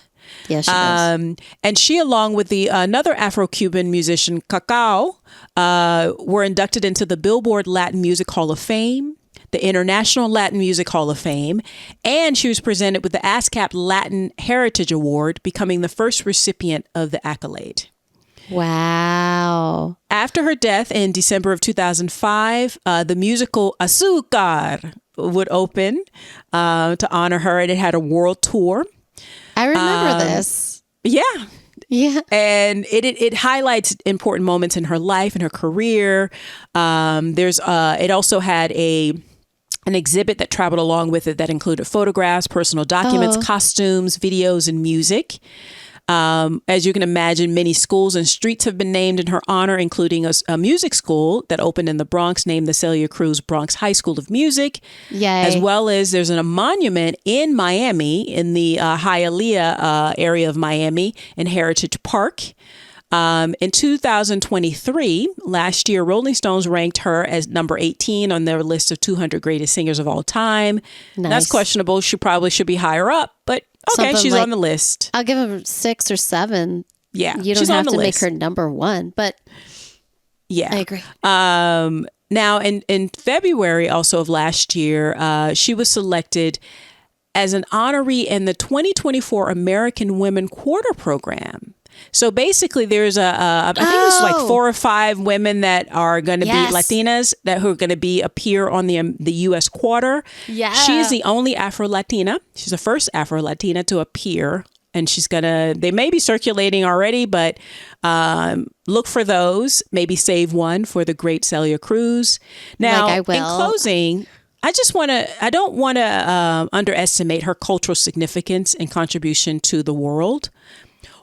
Yes, she does. And she, along with another Afro-Cuban musician, Cacao, were inducted into the Billboard Latin Music Hall of Fame, the International Latin Music Hall of Fame, and she was presented with the ASCAP Latin Heritage Award, becoming the first recipient of the accolade. Wow. After her death in December of 2005, the musical Azúcar would open to honor her, and it had a world tour. I remember this. Yeah. Yeah. And it highlights important moments in her life and her career. It also had an exhibit that traveled along with it that included photographs, personal documents, costumes, videos, and music. As you can imagine, many schools and streets have been named in her honor, including a music school that opened in the Bronx named the Celia Cruz Bronx High School of Music. Yay. As well as there's a monument in Miami, in the Hialeah area of Miami, in Heritage Park. In 2023, last year, Rolling Stones ranked her as number 18 on their list of 200 greatest singers of all time. Nice. That's questionable. She probably should be higher up, but okay, Something she's like, on the list. I'll give her 6 or 7. Yeah, you don't she's have on the to list. make her number 1, but yeah, I agree. Now, in February also of last year, she was selected as an honoree in the 2024 American Women Quarter Program. So basically, there's I think it's like 4 or 5 women that are going to be Latinas who are going to appear on the U.S. Quarter. Yeah, she is the only Afro-Latina. She's the first Afro-Latina to appear, and they may be circulating already, but look for those. Maybe save one for the great Celia Cruz. Now, in closing, I don't want to underestimate her cultural significance and contribution to the world.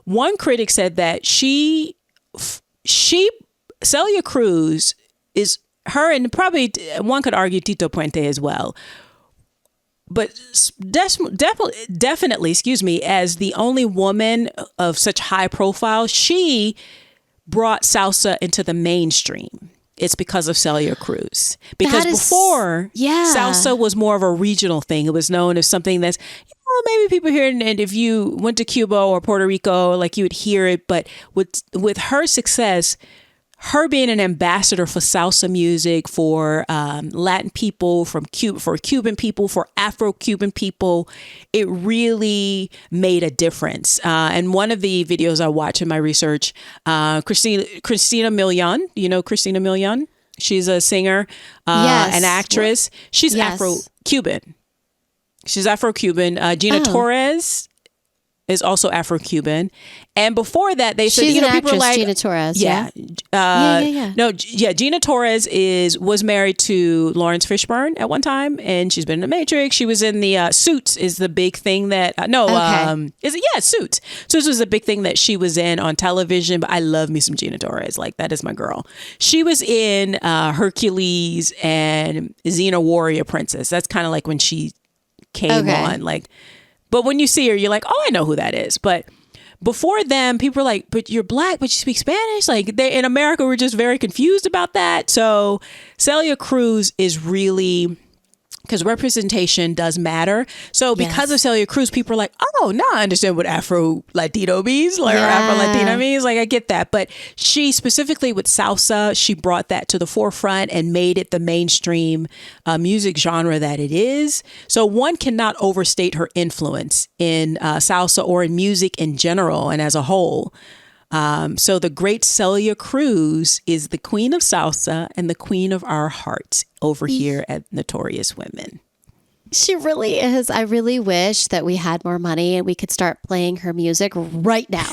One critic said that Celia Cruz is her, and probably one could argue Tito Puente as well, but definitely, as the only woman of such high profile, she brought salsa into the mainstream. It's because of Celia Cruz. Because before, salsa was more of a regional thing. It was known as something that's, maybe people hear it, and if you went to Cuba or Puerto Rico, like, you would hear it. But with her success, her being an ambassador for salsa music, for Latin people, for Cuban people, for Afro-Cuban people, it really made a difference. And one of the videos I watched in my research, Christina Milian, you know Christina Milian? She's a singer, an actress. She's Afro-Cuban. She's Afro-Cuban. Gina Torres is also Afro-Cuban. And before that, they said, she's an people actress, like Gina Torres. Yeah. Gina Torres was married to Lawrence Fishburne at one time, and she's been in The Matrix. She was in the Suits is the big thing that Suits. Suits was a big thing that she was in on television. But I love me some Gina Torres. Like, that is my girl. She was in Hercules and Xena Warrior Princess. That's kind of like when she came on. Like, but when you see her, you're like, oh, I know who that is. But before them, people were like, but you're black, but you speak Spanish. Like, in America, we're just very confused about that. So Celia Cruz is really, because representation does matter. So because of Celia Cruz, people are like, oh, now I understand what Afro-Latino means, or Afro-Latina means. Like, I get that. But she, specifically with salsa, she brought that to the forefront and made it the mainstream music genre that it is. So one cannot overstate her influence in salsa or in music in general and as a whole. So the great Celia Cruz is the queen of salsa and the queen of our hearts over here at Notorious Women. She really is. I really wish that we had more money and we could start playing her music right now.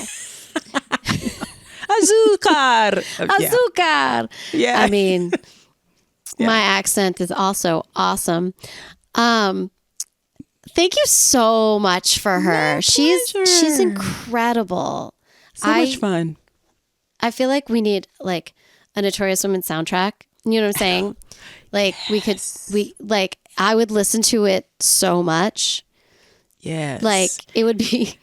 Azúcar. Azúcar. Yeah. I mean, my accent is also awesome. Thank you so much for her. My She's pleasure. incredible. So much fun. I feel like we need like a Notorious Women soundtrack. You know what I'm saying? Like I would listen to it so much. Yes. Like, it would be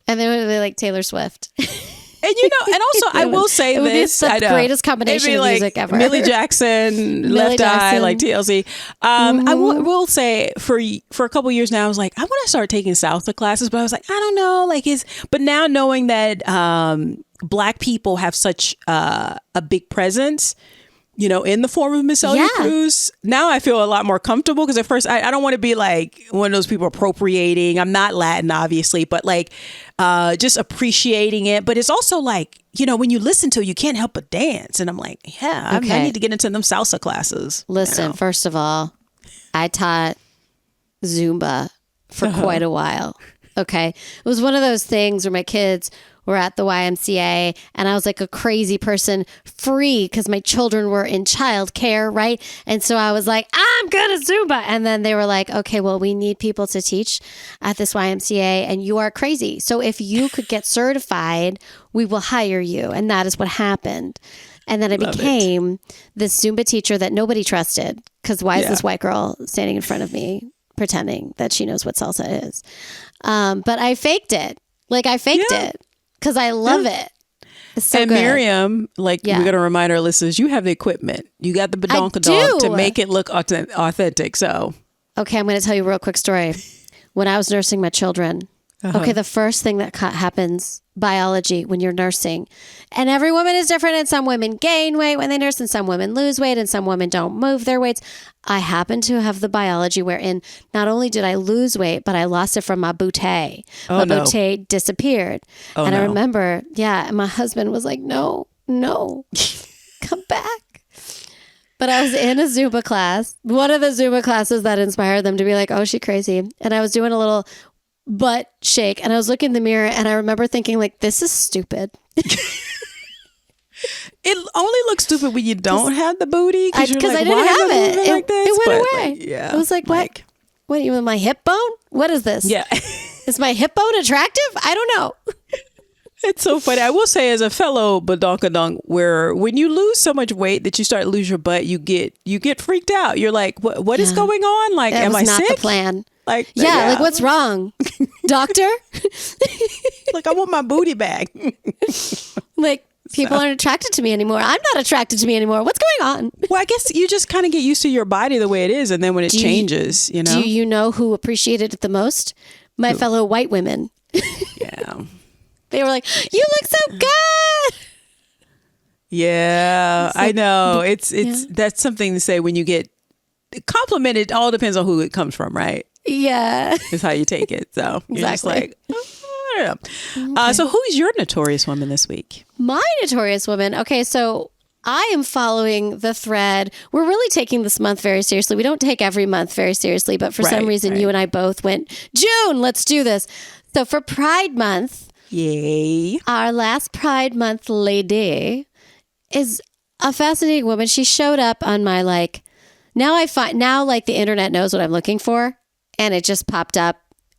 And then it would be like Taylor Swift. And and also I will say this, the greatest combination of music ever. Millie Jackson, Left Eye, like TLC. I will say for a couple years now, I was like, I want to start taking salsa classes, but I was like, I don't know, but now knowing that Black people have such a big presence, in the form of Miss Celia Cruz. Now I feel a lot more comfortable because at first I don't want to be like one of those people appropriating. I'm not Latin, obviously, but just appreciating it. But it's also like, when you listen to it, you can't help but dance. And I'm like, I need to get into them salsa classes. Listen, first of all, I taught Zumba for quite a while. Okay. It was one of those things where my kids were at the YMCA and I was like a crazy person, free because my children were in childcare, right? And so I was like, I'm good at Zumba. And then they were like, okay, well, we need people to teach at this YMCA and you are crazy. So if you could get certified, we will hire you. And that is what happened. And then I became this Zumba teacher that nobody trusted because why is this white girl standing in front of me pretending that she knows what salsa is? But I faked it. I faked it. Because I love it. It's so and good. Miriam, we're going to remind our listeners, you have the equipment. You got the badonkadonk to make it look authentic. So, okay, I'm going to tell you a real quick story. When I was nursing my children, the first thing that happens, biology, when you're nursing, and every woman is different, and some women gain weight when they nurse, and some women lose weight, and some women don't move their weights. I happen to have the biology wherein not only did I lose weight, but I lost it from my bootay. My bootay disappeared. I remember, my husband was like, no, come back. But I was in a Zumba class, one of the Zumba classes that inspired them to be like, oh, she crazy. And I was doing a little butt shake and I was looking in the mirror and I remember thinking this is stupid. It only looks stupid when you don't have the booty because I didn't have it. It went away. It was like, what? What, you my hip bone? What is this? Yeah. Is my hip bone attractive? I don't know. It's so funny. I will say, as a fellow badonkadonk, where when you lose so much weight that you start to lose your butt, you get freaked out. You're like, what is going on? Like, am I sick? Not the plan. Like, what's wrong, doctor? I want my booty back. People aren't attracted to me anymore. I'm not attracted to me anymore. What's going on? Well, I guess you just kind of get used to your body the way it is, and then when it changes, Do you know who appreciated it the most? My fellow white women. Yeah. They were like, you look so good. Yeah, I know. It's that's something to say when you get complimented. It all depends on who it comes from, right? Yeah. Is how you take it. So you're just like, I don't know. So who's your notorious woman this week? My notorious woman. Okay, so I am following the thread. We're really taking this month very seriously. We don't take every month very seriously, but for some reason, you and I both went, June, let's do this. So for Pride Month, yay! Our last Pride Month lady is a fascinating woman. She showed up on my now the internet knows what I'm looking for, and it just popped up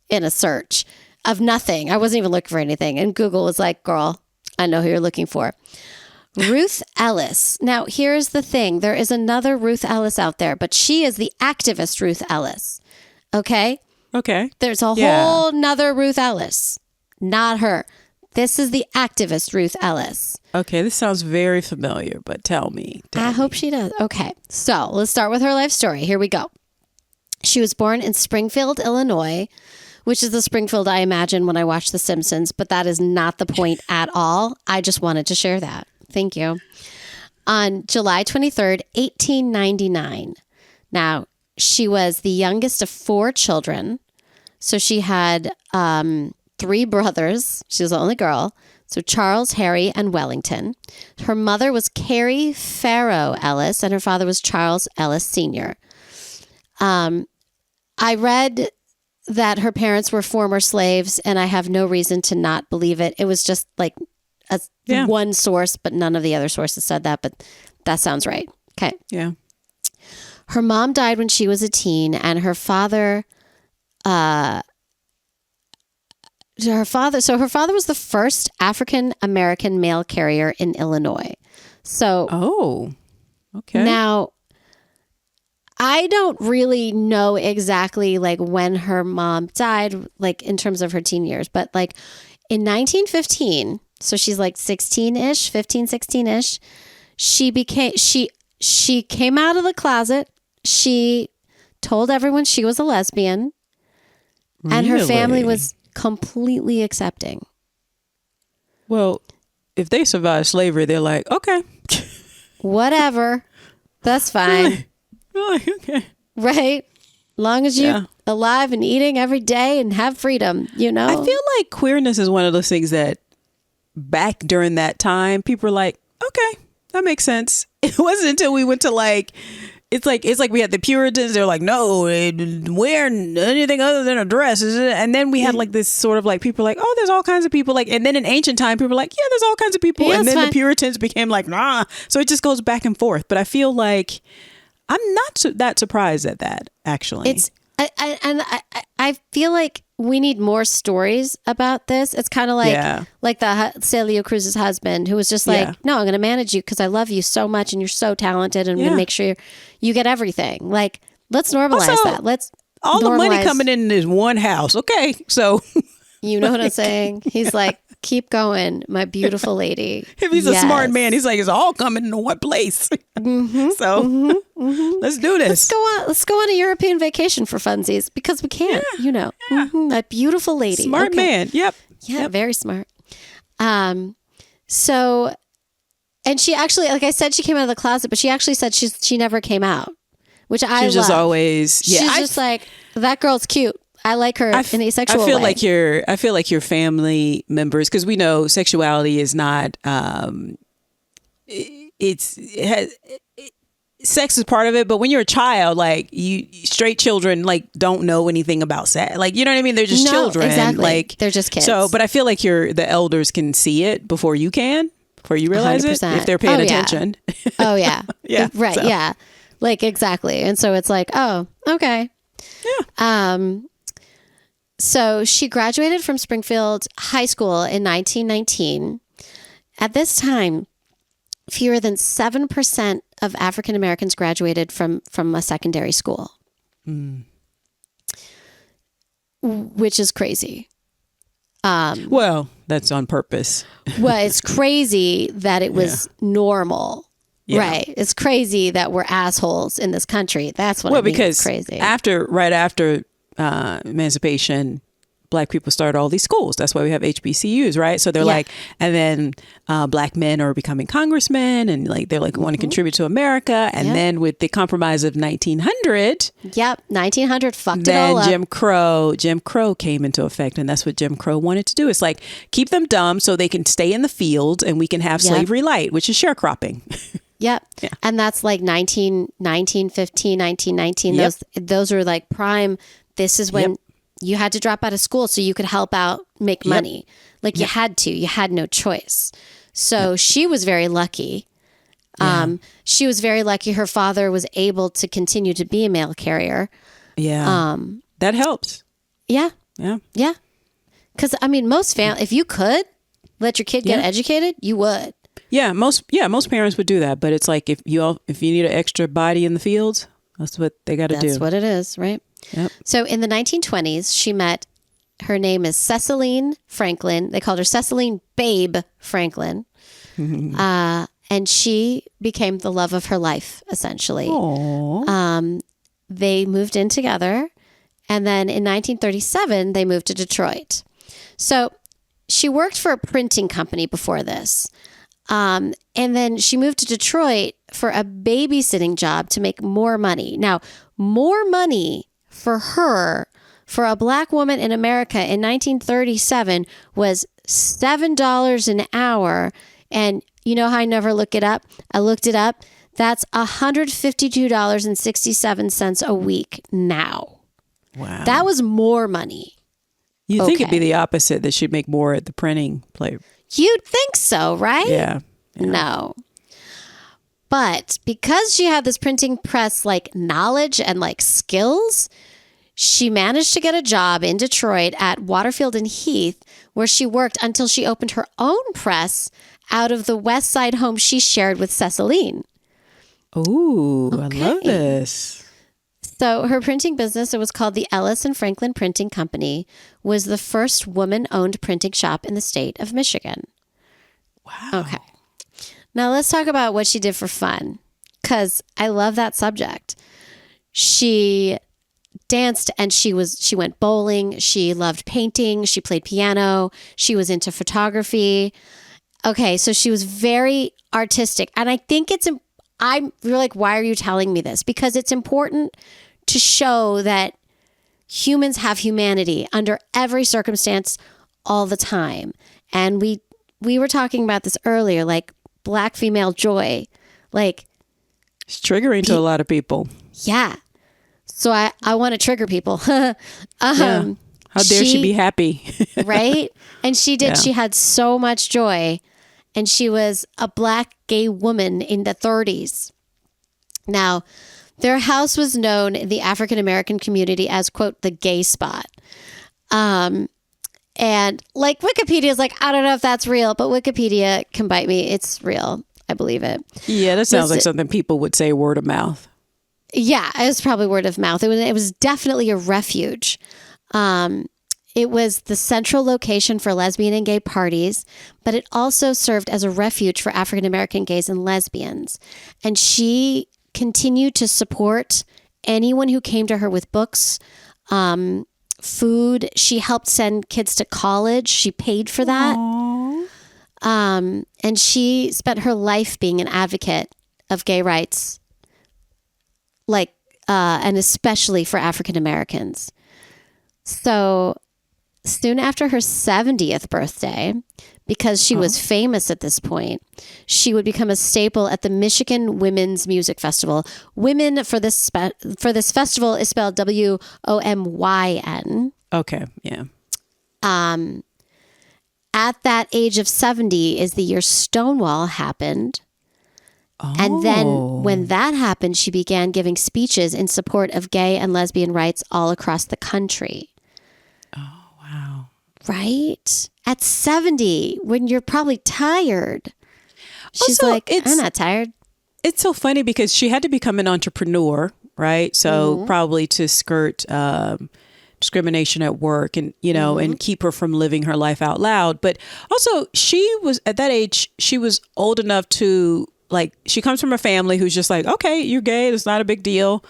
in a search of nothing. I wasn't even looking for anything, and Google was like, "Girl, I know who you're looking for." Ruth Ellis. Now, here's the thing: there is another Ruth Ellis out there, but she is the activist Ruth Ellis. Okay. There's a whole nother Ruth Ellis. Not her. This is the activist Ruth Ellis. Okay, this sounds very familiar, but tell me. I hope she does. Okay, so let's start with her life story. Here we go. She was born in Springfield, Illinois, which is the Springfield I imagine when I watch The Simpsons, but that is not the point at all. I just wanted to share that. Thank you. On July 23rd, 1899. Now, she was the youngest of 4 children. So she had 3 brothers. She was the only girl. So Charles, Harry, and Wellington. Her mother was Carrie Farrow Ellis, and her father was Charles Ellis Sr. I read that her parents were former slaves, and I have no reason to not believe it. It was just one source, but none of the other sources said that, but that sounds right. Okay. Yeah. Her mom died when she was a teen, and her father... her father was the first African-American mail carrier in Illinois. So, okay. Now, I don't really know exactly like when her mom died, like in terms of her teen years, but like in 1915, so she's like 16-ish, 15, 16-ish, she came out of the closet. She told everyone she was a lesbian, and her family was completely accepting. Well, if they survived slavery, they're like, okay. Whatever. That's fine. Okay. Right? Long as you're alive and eating every day and have freedom, you know? I feel like queerness is one of those things that back during that time, people were like, okay, that makes sense. It wasn't until we went to like, it's like we had the Puritans. They're like, no, wear anything other than a dress. And then we had like this sort of like, people like, oh, there's all kinds of people. Like, and then in ancient time, people were like, yeah, there's all kinds of people. Yeah, and then fine. the Puritans became like, nah. So it just goes back and forth. But I feel like I'm not that surprised at that, actually. I feel like we need more stories about this. It's kind of like the Celia Cruz's husband, who was just like, no, I'm going to manage you because I love you so much and you're so talented, and I'm going to make sure you get everything. Like, let's normalize that. Let's all the money coming in is one house. Okay, so you know what I'm saying? He's like, keep going, my beautiful lady. If he's a smart man, he's like, it's all coming into one place. So let's do this. Let's go on a European vacation for funsies because we can. You know, that beautiful lady, smart man. Yep. Yeah, very smart. So, and she actually, like I said, she came out of the closet, but she actually said she never came out, which I love. She's just always, she's just like, that girl's cute. I like her in a sexual way. I feel like your family members, because we know sexuality is not, sex is part of it, but when you're a child, like straight children, like don't know anything about sex. Like, you know what I mean? They're just children. Exactly. Like, they're just kids. So, but I feel like the elders can see it before you realize 100%. it, if they're paying attention. Oh yeah. Yeah. Right. So. Yeah. Like, exactly. And so it's like, oh, okay. Yeah. So she graduated from Springfield High School in 1919. At this time, fewer than 7% of African Americans graduated from a secondary school, which is crazy. Well, that's on purpose. Well, it's crazy that it was normal. Yeah. Right. It's crazy that we're assholes in this country. That's what I mean. Because it's crazy. Right after emancipation, Black people started all these schools. That's why we have HBCUs, right? So they're like, and then Black men are becoming congressmen, and like they're like want to contribute to America. And then with the compromise of 1900, 1900 fucked it all up. Then Jim Crow came into effect, and that's what Jim Crow wanted to do. It's like keep them dumb so they can stay in the fields, and we can have slavery light, which is sharecropping. Yep. Yeah. And that's like 1915, 1919. Those are like prime. This is when you had to drop out of school so you could help out, make money. Like you had to. You had no choice. So she was very lucky. She was very lucky her father was able to continue to be a mail carrier. Yeah. That helps. Yeah. Yeah. Yeah. Because, I mean, most if you could let your kid get educated, you would. Yeah, most parents would do that, but it's like if you need an extra body in the fields, that's what they got to do. That's what it is, right? Yep. So in the 1920s, she met. Her name is Ceciline Franklin. They called her Ceciline Babe Franklin, and she became the love of her life. Essentially, they moved in together, and then in 1937 they moved to Detroit. So she worked for a printing company before this. And then she moved to Detroit for a babysitting job to make more money. Now, more money for her, for a Black woman in America in 1937 was $7 an hour. And you know how I never look it up? I looked it up. That's $152.67 a week now. Wow. That was more money. You'd think it'd be the opposite, that she'd make more at the printing place. You'd think so, right? Yeah. No. But because she had this printing press like knowledge and like skills, she managed to get a job in Detroit at Waterfield and Heath, where she worked until she opened her own press out of the West Side home she shared with Ceciline. Ooh, I love this. So her printing business, it was called the Ellis and Franklin Printing Company, was the first woman-owned printing shop in the state of Michigan. Wow. Okay. Now let's talk about what she did for fun, because I love that subject. She danced and she went bowling. She loved painting. She played piano. She was into photography. Okay, so she was very artistic. And I think you're like, why are you telling me this? Because it's important to show that humans have humanity under every circumstance all the time. And we were talking about this earlier, like Black female joy, like it's triggering to a lot of people. Yeah. So I want to trigger people. Yeah. How dare she be happy? Right? And she did. Yeah. She had so much joy. And she was a Black gay woman in the 30s. Now, their house was known in the African American community as, quote, the gay spot. And like Wikipedia is like, I don't know if that's real, but Wikipedia can bite me. It's real. I believe it. Yeah, that sounds like something people would say word of mouth. Yeah, it was probably word of mouth. It was definitely a refuge. It was the central location for lesbian and gay parties, but it also served as a refuge for African American gays and lesbians. And she continued to support anyone who came to her with books, food. She helped send kids to college. She paid for that. And she spent her life being an advocate of gay rights, like, and especially for African Americans. So soon after her 70th birthday, because she was famous at this point, she would become a staple at the Michigan Women's Music Festival. Women for this festival is spelled WOMYN. Okay, yeah. At that age of 70 is the year Stonewall happened. Oh. And then when that happened, she began giving speeches in support of gay and lesbian rights all across the country. Oh, wow. Right? At 70, when you're probably tired. She's Also, like, I'm not tired. It's so funny because she had to become an entrepreneur, right? So probably to skirt discrimination at work and, and keep her from living her life out loud. But also she was at that age, she was old enough to she comes from a family who's just like, okay, you're gay. It's not a big deal.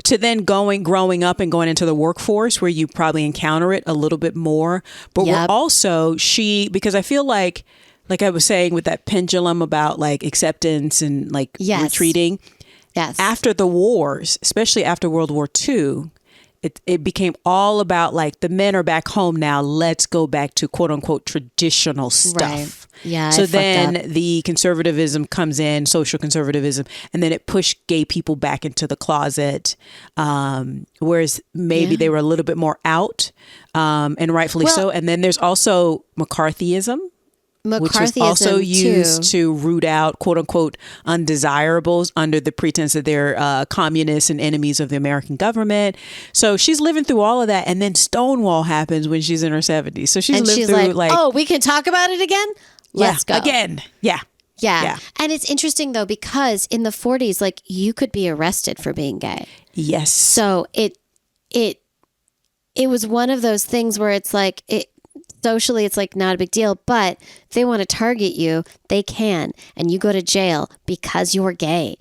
To then growing up and going into the workforce where you probably encounter it a little bit more. But we're also, because I feel like I was saying with that pendulum about acceptance and retreating. Yes. After the wars, especially after World War II, it became all about the men are back home now. Let's go back to quote unquote traditional stuff. Right. Yeah. So then the conservatism comes in, social conservatism, and then it pushed gay people back into the closet. Whereas maybe they were a little bit more out, and rightfully so. And then there's also McCarthyism. Which was also used to root out quote unquote undesirables under the pretense that they're communists and enemies of the American government. So she's living through all of that. And then Stonewall happens when she's in her 70s. So she's lived through oh, we can talk about it again? Let's go. Again. Yeah. And it's interesting though, because in the 40s, you could be arrested for being gay. Yes. So it was one of those things where it's socially, it's not a big deal, but if they want to target you, they can. And you go to jail because you're gay.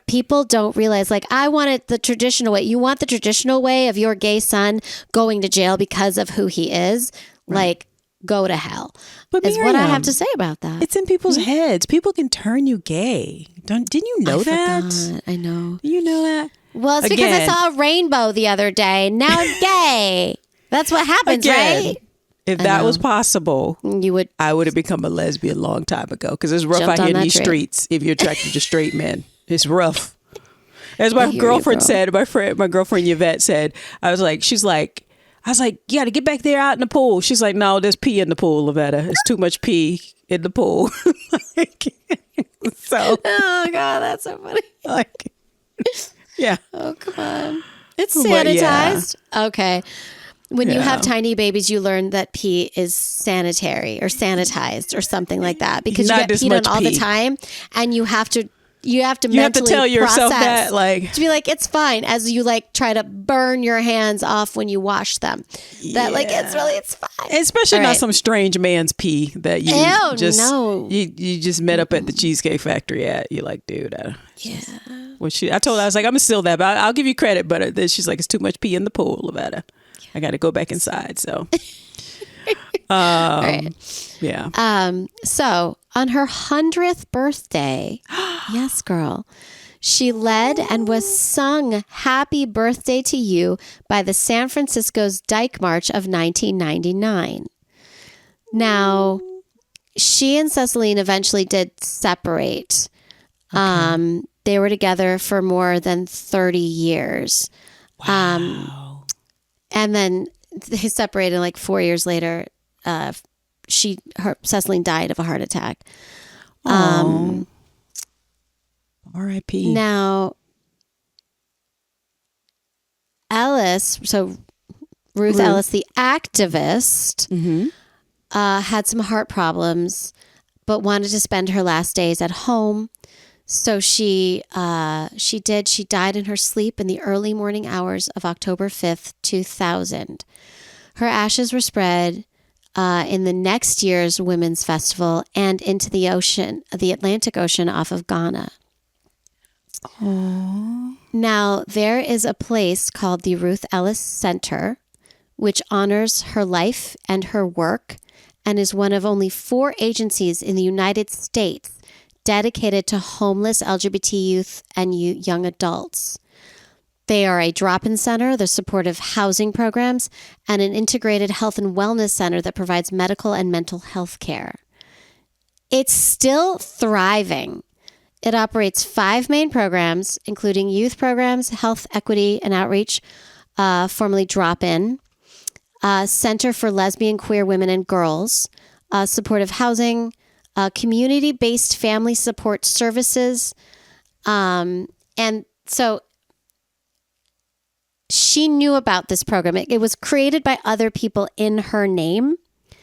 People don't realize, I want it the traditional way. You want the traditional way of your gay son going to jail because of who he is? Right. Go to hell. But is what I have to say about that. It's in people's heads. People can turn you gay. Didn't you know that? Forgot. I know. You know that? Well, it's because I saw a rainbow the other day. Now I'm gay. That's what happens, right? If that was possible, I would have become a lesbian a long time ago because it's rough out here in these streets if you're attracted to straight men. It's rough. As my girlfriend said, my girlfriend Yvette said, I was like, you got to get back there out in the pool. She's like, no, there's pee in the pool, Lavetta. It's too much pee in the pool. So. Oh, God, that's so funny. Yeah. Oh, come on. It's sanitized. Okay. When you have tiny babies, you learn that pee is sanitary or sanitized or something like that because you get peed on all the time and you have to you have to tell yourself that, like, to be like, it's fine, as you like try to burn your hands off when you wash them. That like it's fine. Especially not some strange man's pee that you you just met up at the Cheesecake Factory at. You're like, dude, I told her, I was like, I'm gonna steal that, but I'll give you credit. But then she's like, it's too much pee in the pool, Lavetta. I got to go back inside. So, so on her 100th birthday, yes, girl, she led and was sung "Happy Birthday to You" by the San Francisco's Dyke March of 1999. Now, she and Cecilene eventually did separate. Okay. They were together for more than 30 years. Wow. And then they separated like 4 years later. Cecilene died of a heart attack. R.I.P. Now, Ellis, so Ruth Ellis, the activist, had some heart problems, but wanted to spend her last days at home. So she did. She died in her sleep in the early morning hours of October 5th, 2000. Her ashes were spread in the next year's Women's Festival and into the ocean, the Atlantic Ocean off of Ghana. Aww. Now, there is a place called the Ruth Ellis Center, which honors her life and her work and is one of only 4 agencies in the United States dedicated to homeless LGBT youth and young adults. They are a drop-in center, the supportive housing programs, and an integrated health and wellness center that provides medical and mental health care. It's still thriving. It operates 5 main programs, including youth programs, health equity and outreach, formerly Drop-In, Center for Lesbian, Queer Women and Girls, supportive housing, community-based family support services. And so she knew about this program. It was created by other people in her name.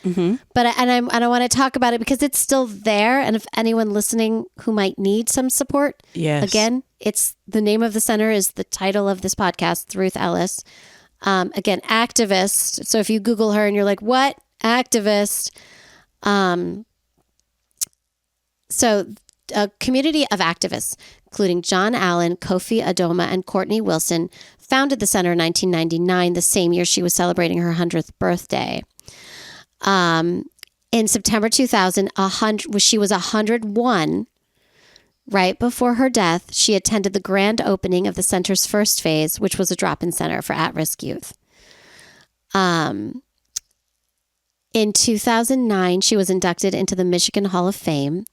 Mm-hmm. But I want to talk about it because it's still there. And if anyone listening who might need some support, again, it's the name of the center is the title of this podcast, Ruth Ellis. Again, activist. So if you Google her and you're like, what? Activist. So a community of activists, including John Allen, Kofi Adoma, and Courtney Wilson, founded the center in 1999, the same year she was celebrating her 100th birthday. In September 2000, she was 101. Right before her death, she attended the grand opening of the center's first phase, which was a drop-in center for at-risk youth. In 2009, she was inducted into the Michigan Hall of Fame.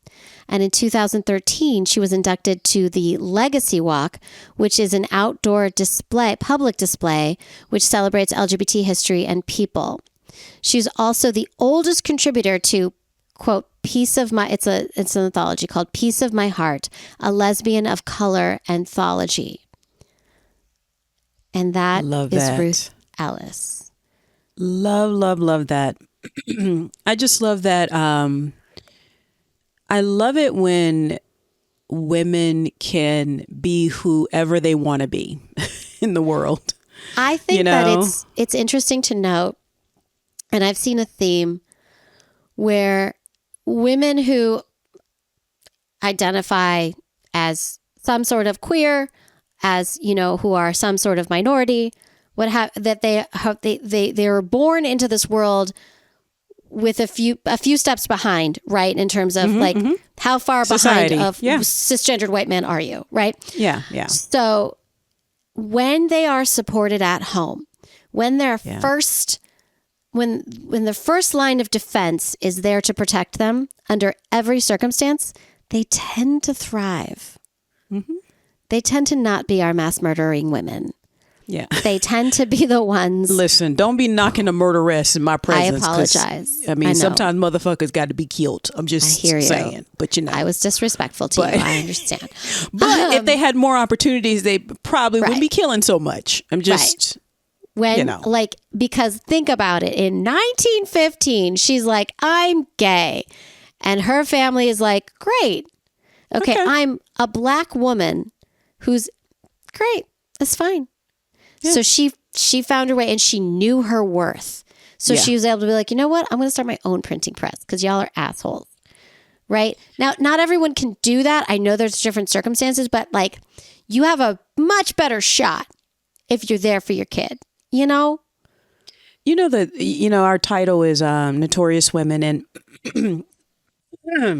And in 2013, she was inducted to the Legacy Walk, which is an outdoor public display, which celebrates LGBT history and people. She's also the oldest contributor to, quote, Piece of My, it's an anthology called Piece of My Heart, a lesbian of color anthology. And that is Ruth Ellis. Love that. I just love that. I love it when women can be whoever they want to be in the world. I think that it's interesting to note, and I've seen a theme where women who identify as some sort of queer, as who are some sort of minority, they were born into this world with a few steps behind, right? In terms of how far society behind of cisgendered white men are you, right? Yeah. So when they are supported at home, when they're when the first line of defense is there to protect them under every circumstance, they tend to thrive. Mm-hmm. They tend to not be our mass murdering women. Yeah. They tend to be the ones. Listen, don't be knocking a murderess in my presence. I apologize. I mean, sometimes motherfuckers got to be killed. I'm just saying. But I was disrespectful to you. I understand. But if they had more opportunities, they probably wouldn't be killing so much. I'm just... because think about it. In 1915, she's like, I'm gay. And her family is like, great. Okay. I'm a Black woman who's great. That's fine. Yeah. So she found her way and she knew her worth. So she was able to be like, you know what? I'm going to start my own printing press because y'all are assholes. Right? Now, not everyone can do that. I know there's different circumstances, but like you have a much better shot if you're there for your kid, you know? You know that, our title is Notorious Women, and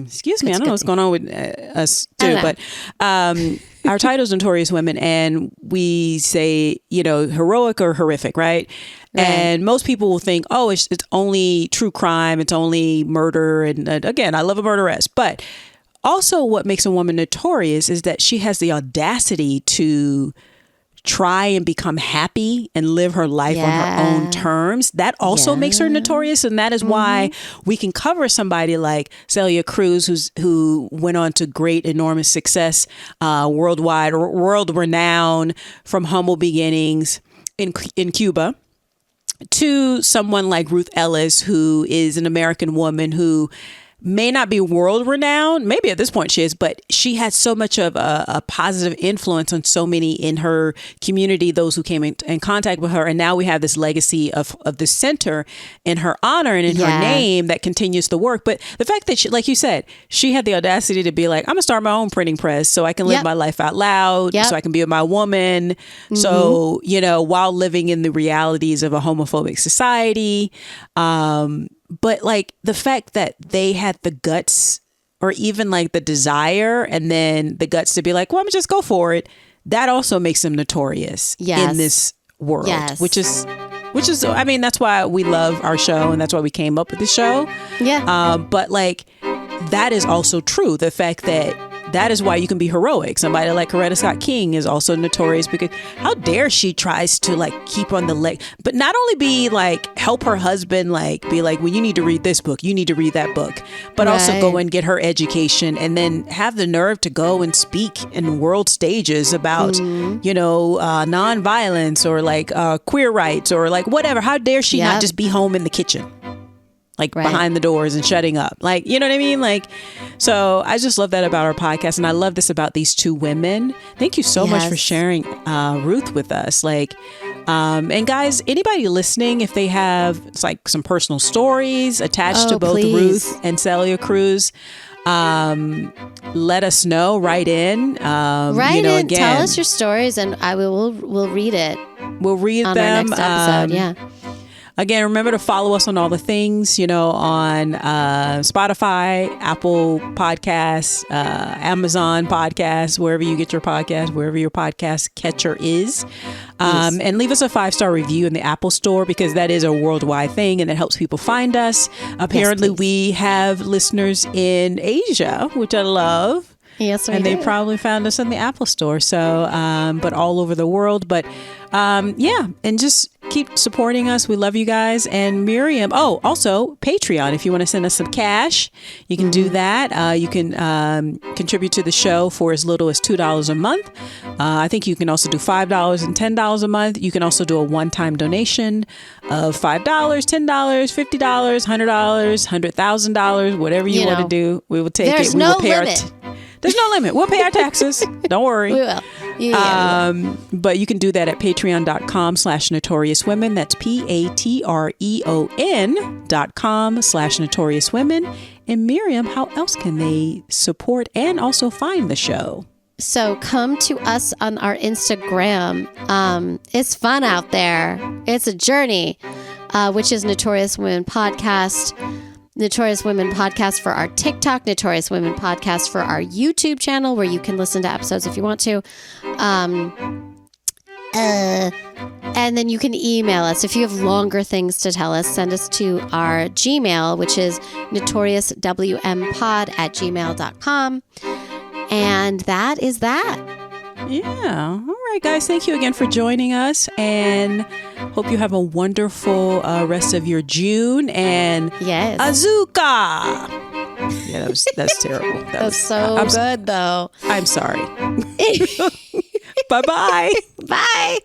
excuse me, I don't know what's going on with us too, but our title is Notorious Women, and we say, heroic or horrific, right? And most people will think, oh, it's only true crime, it's only murder, and again, I love a murderess, but also what makes a woman notorious is that she has the audacity to try and become happy and live her life on her own terms. That also makes her notorious. And that is why we can cover somebody like Celia Cruz, who went on to great, enormous success worldwide, world renowned from humble beginnings in Cuba, to someone like Ruth Ellis, who is an American woman who may not be world renowned. Maybe at this point she is, but she had so much of a positive influence on so many in her community, those who came in contact with her. And now we have this legacy of the center in her honor and in her name that continues to work. But the fact that she, like you said, she had the audacity to be like, I'm gonna start my own printing press so I can live my life out loud, so I can be with my woman. So, while living in the realities of a homophobic society, but like the fact that they had the guts or even like the desire and then the guts to be like, well, I'm just go for it. That also makes them notorious in this world, which is, I mean, that's why we love our show and that's why we came up with the show. Yeah. But like, that is also true. The fact that is why you can be heroic. Somebody like Coretta Scott King is also notorious because how dare she tries to like keep on the leg, but not only be like help her husband, like be like, well, you need to read this book, you need to read that book, but also go and get her education and then have the nerve to go and speak in world stages about, nonviolence or like queer rights or like whatever. How dare she not just be home in the kitchen? Like behind the doors and shutting up. Like, you know what I mean? Like, so I just love that about our podcast. And I love this about these two women. Thank you so much for sharing Ruth with us. Like, and guys, anybody listening, if they have like some personal stories attached to both Ruth and Celia Cruz, let us know. Write in. Write in. Again, tell us your stories and we'll read it. We'll read on them. Our next episode. Again, remember to follow us on all the things, on Spotify, Apple Podcasts, Amazon Podcasts, wherever you get your podcast, wherever your podcast catcher is. And leave us a 5-star review in the Apple Store because that is a worldwide thing and it helps people find us. Apparently, we have listeners in Asia, which I love. Yes, and they probably found us in the Apple Store. So, but all over the world. But and just keep supporting us. We love you guys. And Miriam, also Patreon. If you want to send us some cash, you can do that. You can contribute to the show for as little as $2 a month. I think you can also do $5 and $10 a month. You can also do a one-time donation of $5, $10, $50, $100, $100,000, whatever you want to do. We will take it. There's no limit. There's no limit. We'll pay our taxes. Don't worry. We will. We will. But you can do that at patreon.com/notoriouswomen. That's patreon.com/notoriouswomen. And Miriam, how else can they support and also find the show? So come to us on our Instagram. It's fun out there. It's a journey, which is Notorious Women Podcast. Notorious Women Podcast for our TikTok, Notorious Women Podcast for our YouTube channel, where you can listen to episodes if you want to. And then you can email us. If you have longer things to tell us, send us to our Gmail, which is notoriouswmpod@gmail.com. And that is that. Yeah. All right, guys. Thank you again for joining us. And hope you have a wonderful rest of your June. And Azúcar. Yeah, that's terrible. That was so good, though. I'm sorry. Bye-bye. Bye.